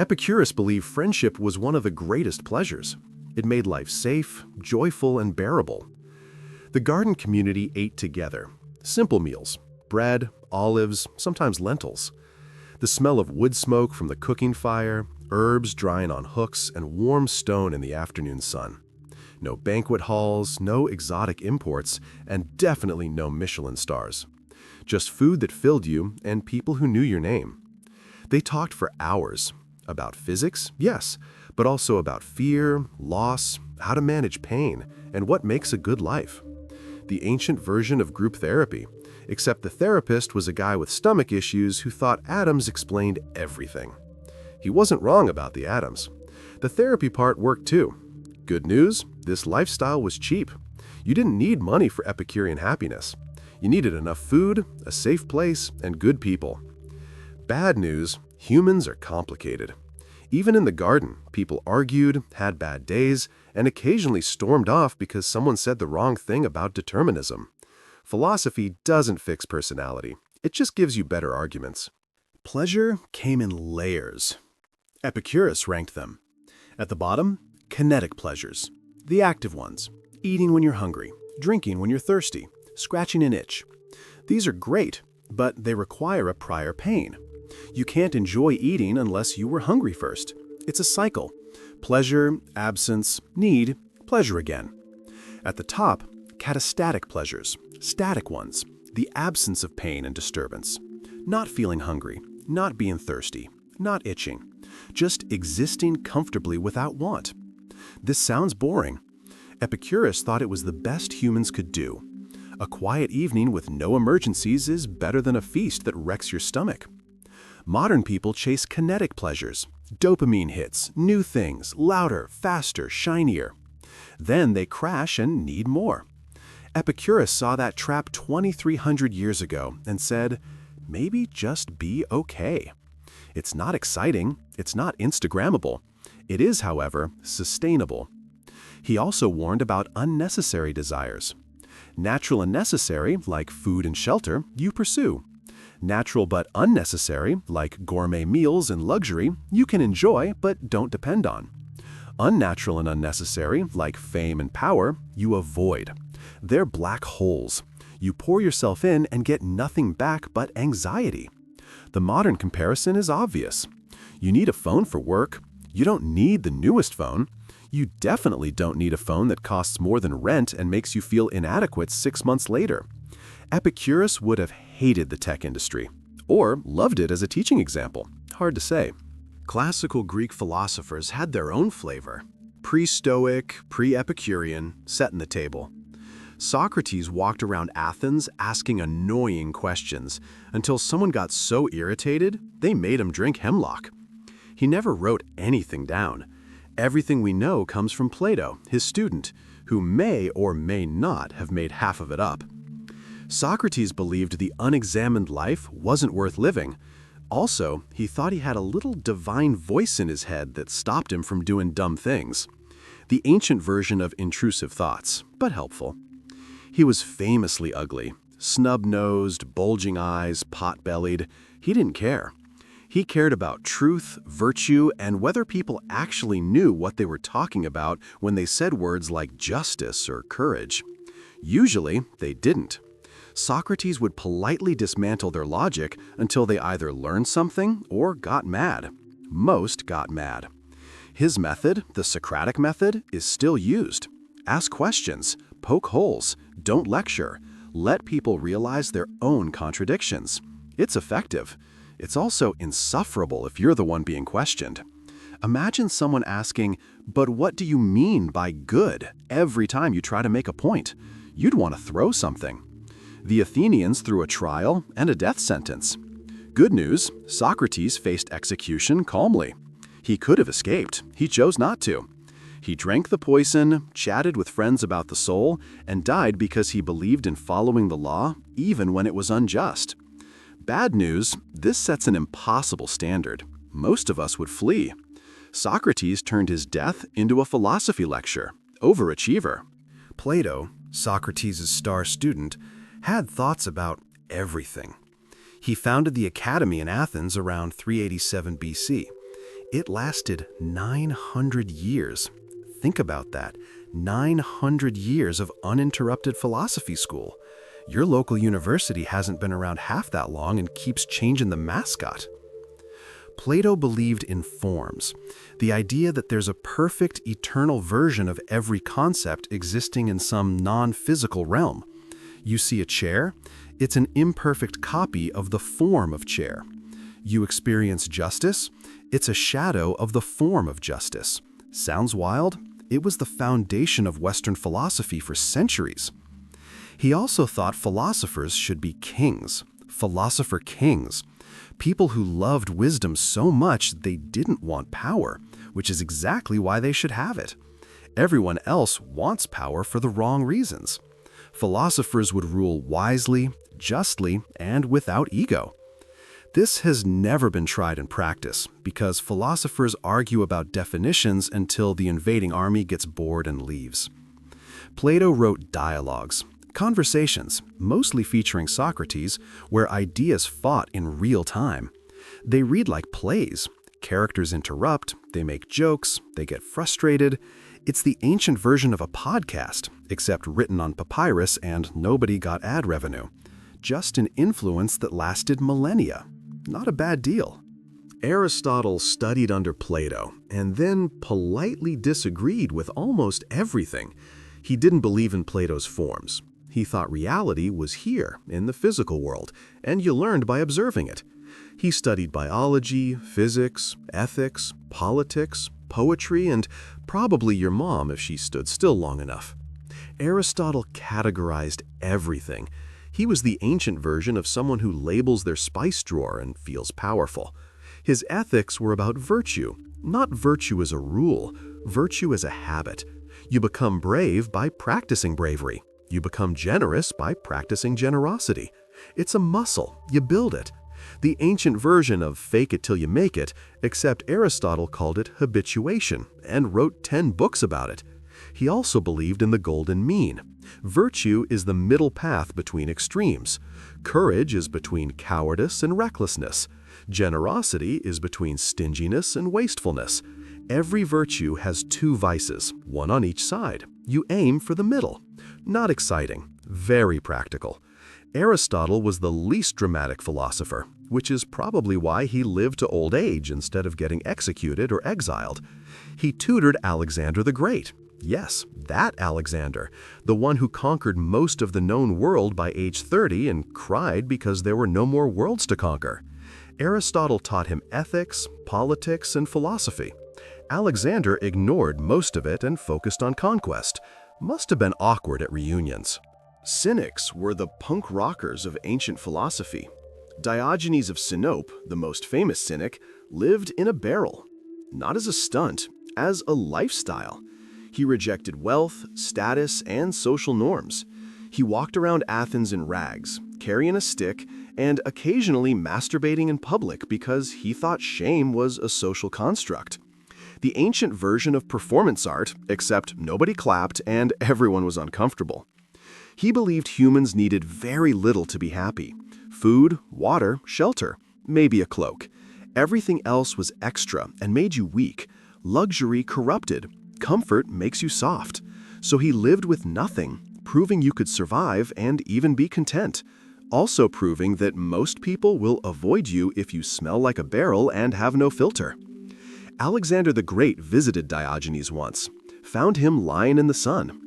Epicurus believed friendship was one of the greatest pleasures. It made life safe, joyful, and bearable. The garden community ate together. Simple meals, bread, olives, sometimes lentils. The smell of wood smoke from the cooking fire, herbs drying on hooks, and warm stone in the afternoon sun. No banquet halls, no exotic imports, and definitely no Michelin stars. Just food that filled you and people who knew your name. They talked for hours. About physics, yes, but also about fear, loss, how to manage pain, and what makes a good life. The ancient version of group therapy, except the therapist was a guy with stomach issues who thought atoms explained everything. He wasn't wrong about the atoms. The therapy part worked too. Good news, this lifestyle was cheap. You didn't need money for Epicurean happiness. You needed enough food, a safe place, and good people. Bad news, humans are complicated. Even in the garden, people argued, had bad days, and occasionally stormed off because someone said the wrong thing about determinism. Philosophy doesn't fix personality. It just gives you better arguments. Pleasure came in layers. Epicurus ranked them. At the bottom, kinetic pleasures, the active ones, eating when you're hungry, drinking when you're thirsty, scratching an itch. These are great, but they require a prior pain. You can't enjoy eating unless you were hungry first. It's a cycle. Pleasure, absence, need, pleasure again. At the top, catastatic pleasures, static ones, the absence of pain and disturbance. Not feeling hungry, not being thirsty, not itching, just existing comfortably without want. This sounds boring. Epicurus thought it was the best humans could do. A quiet evening with no emergencies is better than a feast that wrecks your stomach. Modern people chase kinetic pleasures, dopamine hits, new things, louder, faster, shinier. Then they crash and need more. Epicurus saw that trap 2,300 years ago and said, maybe just be okay. It's not exciting, it's not Instagrammable. It is, however, sustainable. He also warned about unnecessary desires. Natural and necessary, like food and shelter, you pursue. Natural but unnecessary, like gourmet meals and luxury, you can enjoy but don't depend on. Unnatural and unnecessary, like fame and power, you avoid. They're black holes. You pour yourself in and get nothing back but anxiety. The modern comparison is obvious. You need a phone for work. You don't need the newest phone. You definitely don't need a phone that costs more than rent and makes you feel inadequate 6 months later. Epicurus would have hated the tech industry, or loved it as a teaching example. Hard to say. Classical Greek philosophers had their own flavor. Pre-Stoic, pre-Epicurean, set in the table. Socrates walked around Athens asking annoying questions until someone got so irritated they made him drink hemlock. He never wrote anything down. Everything we know comes from Plato, his student, who may or may not have made half of it up. Socrates believed the unexamined life wasn't worth living. Also, he thought he had a little divine voice in his head that stopped him from doing dumb things. The ancient version of intrusive thoughts, but helpful. He was famously ugly, snub-nosed, bulging eyes, pot-bellied. He didn't care. He cared about truth, virtue, and whether people actually knew what they were talking about when they said words like justice or courage. Usually, they didn't. Socrates would politely dismantle their logic until they either learned something or got mad. Most got mad. His method, the Socratic method, is still used. Ask questions, poke holes, don't lecture. Let people realize their own contradictions. It's effective. It's also insufferable if you're the one being questioned. Imagine someone asking, "But what do you mean by good?" every time you try to make a point. You'd want to throw something. The Athenians threw a trial and a death sentence. Good news, Socrates faced execution calmly. He could have escaped. He chose not to. He drank the poison, chatted with friends about the soul, and died because he believed in following the law, even when it was unjust. Bad news, this sets an impossible standard. Most of us would flee. Socrates turned his death into a philosophy lecture. Overachiever. Plato, Socrates' star student, had thoughts about everything. He founded the academy in Athens around 387 BC. It lasted 900 years. Think about that. 900 years of uninterrupted philosophy school. Your local university hasn't been around half that long and keeps changing the mascot. Plato believed in forms, the idea that there's a perfect, eternal version of every concept existing in some non-physical realm. You see a chair? It's an imperfect copy of the form of chair. You experience justice? It's a shadow of the form of justice. Sounds wild? It was the foundation of Western philosophy for centuries. He also thought philosophers should be kings, philosopher kings, people who loved wisdom so much they didn't want power, which is exactly why they should have it. Everyone else wants power for the wrong reasons. Philosophers would rule wisely, justly, and without ego. This has never been tried in practice because philosophers argue about definitions until the invading army gets bored and leaves. Plato wrote dialogues, conversations, mostly featuring Socrates, where ideas fought in real time. They read like plays. Characters interrupt, they make jokes, they get frustrated. It's the ancient version of a podcast, except written on papyrus and nobody got ad revenue. Just an influence that lasted millennia. Not a bad deal. Aristotle studied under Plato and then politely disagreed with almost everything. He didn't believe in Plato's forms. He thought reality was here, in the physical world, and you learned by observing it. He studied biology, physics, ethics, politics, poetry, and probably your mom if she stood still long enough. Aristotle categorized everything. He was the ancient version of someone who labels their spice drawer and feels powerful. His ethics were about virtue, not virtue as a rule, virtue as a habit. You become brave by practicing bravery. You become generous by practicing generosity. It's a muscle. You build it. The ancient version of fake it till you make it, except Aristotle called it habituation and wrote 10 books about it. He also believed in the golden mean. Virtue is the middle path between extremes. Courage is between cowardice and recklessness. Generosity is between stinginess and wastefulness. Every virtue has 2 vices, one on each side. You aim for the middle. Not exciting, very practical. Aristotle was the least dramatic philosopher, which is probably why he lived to old age instead of getting executed or exiled. He tutored Alexander the Great. Yes, that Alexander, the one who conquered most of the known world by age 30 and cried because there were no more worlds to conquer. Aristotle taught him ethics, politics, and philosophy. Alexander ignored most of it and focused on conquest. Must have been awkward at reunions. Cynics were the punk rockers of ancient philosophy. Diogenes of Sinope, the most famous cynic, lived in a barrel. Not as a stunt, as a lifestyle. He rejected wealth, status, and social norms. He walked around Athens in rags, carrying a stick, and occasionally masturbating in public because he thought shame was a social construct. The ancient version of performance art, except nobody clapped and everyone was uncomfortable. He believed humans needed very little to be happy. Food, water, shelter, maybe a cloak. Everything else was extra and made you weak. Luxury corrupted. Comfort makes you soft. So he lived with nothing, proving you could survive and even be content. Also proving that most people will avoid you if you smell like a barrel and have no filter. Alexander the Great visited Diogenes once, found him lying in the sun.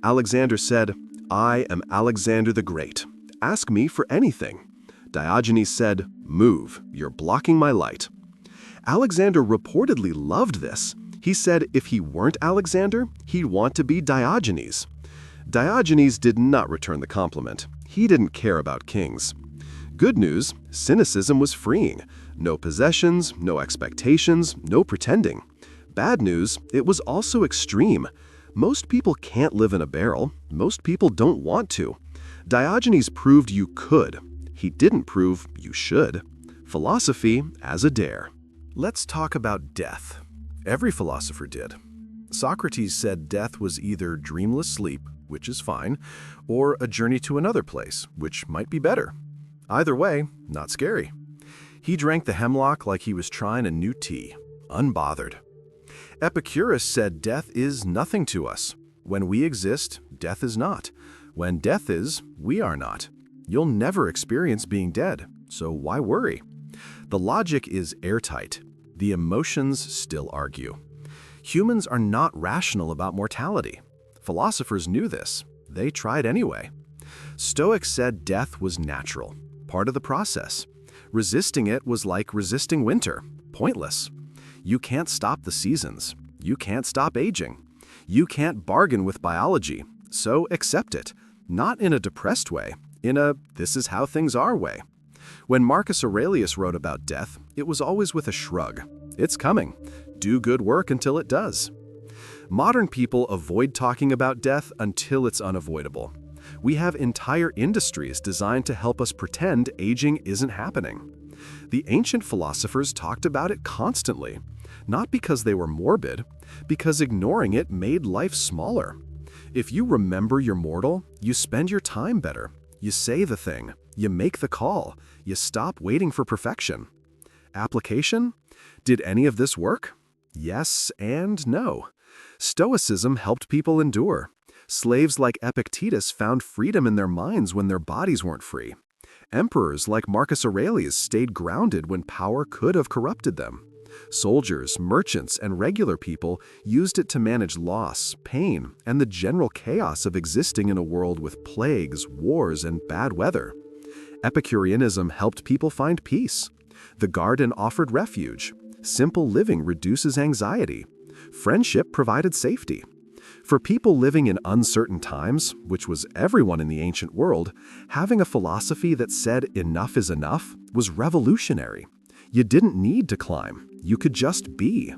Alexander said, "I am Alexander the Great. Ask me for anything." Diogenes said, "Move, you're blocking my light." Alexander reportedly loved this. He said if he weren't Alexander, he'd want to be Diogenes. Diogenes did not return the compliment. He didn't care about kings. Good news, cynicism was freeing. No possessions, no expectations, no pretending. Bad news, it was also extreme. Most people can't live in a barrel. Most people don't want to. Diogenes proved you could. He didn't prove you should. Philosophy as a dare. Let's talk about death. Every philosopher did. Socrates said death was either dreamless sleep, which is fine, or a journey to another place, which might be better. Either way, not scary. He drank the hemlock like he was trying a new tea, unbothered. Epicurus said death is nothing to us. When we exist, death is not. When death is, we are not. You'll never experience being dead, so why worry? The logic is airtight. The emotions still argue. Humans are not rational about mortality. Philosophers knew this. They tried anyway. Stoics said death was natural, part of the process. Resisting it was like resisting winter, pointless. You can't stop the seasons. You can't stop aging. You can't bargain with biology, so accept it. Not in a depressed way, in a "this is how things are" way. When Marcus Aurelius wrote about death, it was always with a shrug. It's coming. Do good work until it does. Modern people avoid talking about death until it's unavoidable. We have entire industries designed to help us pretend aging isn't happening. The ancient philosophers talked about it constantly, not because they were morbid, because ignoring it made life smaller. If you remember you're mortal, you spend your time better. You say the thing, you make the call, you stop waiting for perfection. Application? Did any of this work? Yes and no. Stoicism helped people endure. Slaves like Epictetus found freedom in their minds when their bodies weren't free. Emperors like Marcus Aurelius stayed grounded when power could have corrupted them. Soldiers, merchants, and regular people used it to manage loss, pain, and the general chaos of existing in a world with plagues, wars, and bad weather. Epicureanism helped people find peace. The garden offered refuge. Simple living reduces anxiety. Friendship provided safety. For people living in uncertain times, which was everyone in the ancient world, having a philosophy that said enough is enough was revolutionary. You didn't need to climb. You could just be.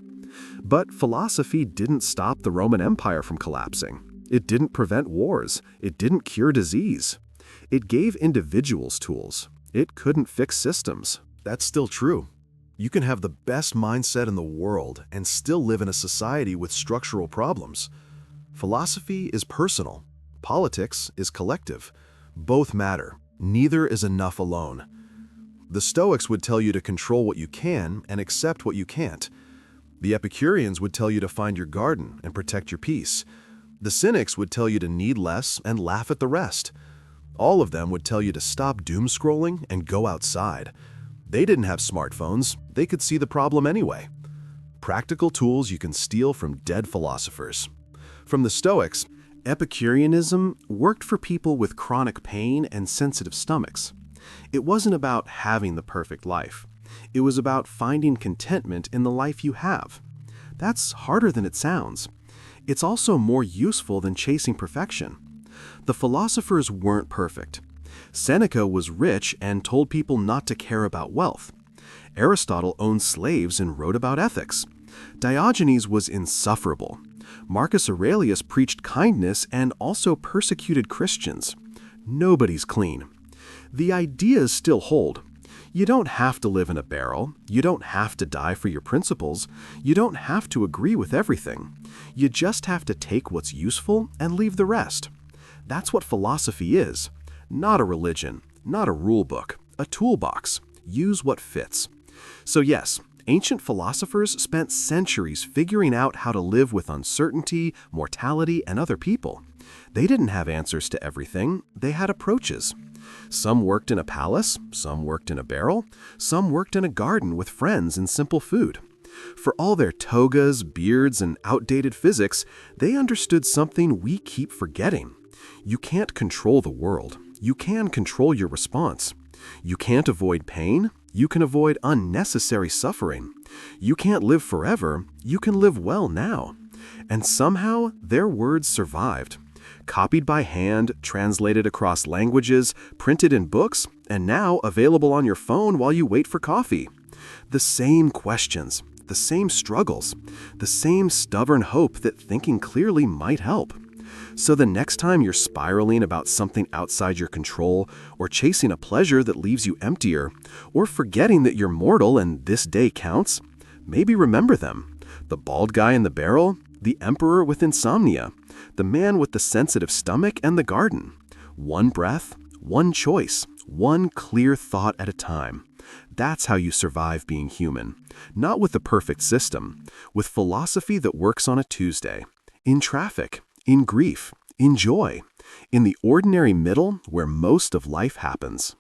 But philosophy didn't stop the Roman Empire from collapsing. It didn't prevent wars. It didn't cure disease. It gave individuals tools. It couldn't fix systems. That's still true. You can have the best mindset in the world and still live in a society with structural problems. Philosophy is personal. Politics is collective. Both matter. Neither is enough alone. The Stoics would tell you to control what you can and accept what you can't. The Epicureans would tell you to find your garden and protect your peace. The Cynics would tell you to need less and laugh at the rest. All of them would tell you to stop doom scrolling and go outside. They didn't have smartphones. They could see the problem anyway. Practical tools you can steal from dead philosophers. From the Stoics, Epicureanism worked for people with chronic pain and sensitive stomachs. It wasn't about having the perfect life. It was about finding contentment in the life you have. That's harder than it sounds. It's also more useful than chasing perfection. The philosophers weren't perfect. Seneca was rich and told people not to care about wealth. Aristotle owned slaves and wrote about ethics. Diogenes was insufferable. Marcus Aurelius preached kindness and also persecuted Christians. Nobody's clean. The ideas still hold. You don't have to live in a barrel. You don't have to die for your principles. You don't have to agree with everything. You just have to take what's useful and leave the rest. That's what philosophy is. Not a religion, not a rule book, a toolbox. Use what fits. So yes, ancient philosophers spent centuries figuring out how to live with uncertainty, mortality, and other people. They didn't have answers to everything. They had approaches. Some worked in a palace, some worked in a barrel, some worked in a garden with friends and simple food. For all their togas, beards, and outdated physics, they understood something we keep forgetting. You can't control the world. You can control your response. You can't avoid pain. You can avoid unnecessary suffering. You can't live forever. You can live well now. And somehow, their words survived. Copied by hand, translated across languages, printed in books, and now available on your phone while you wait for coffee. The same questions, the same struggles, the same stubborn hope that thinking clearly might help. So the next time you're spiraling about something outside your control, or chasing a pleasure that leaves you emptier, or forgetting that you're mortal and this day counts, maybe remember them. The bald guy in the barrel, the emperor with insomnia, the man with the sensitive stomach and the garden. One breath, one choice, one clear thought at a time. That's how you survive being human. Not with the perfect system, with philosophy that works on a Tuesday. In traffic, in grief, in joy, in the ordinary middle where most of life happens.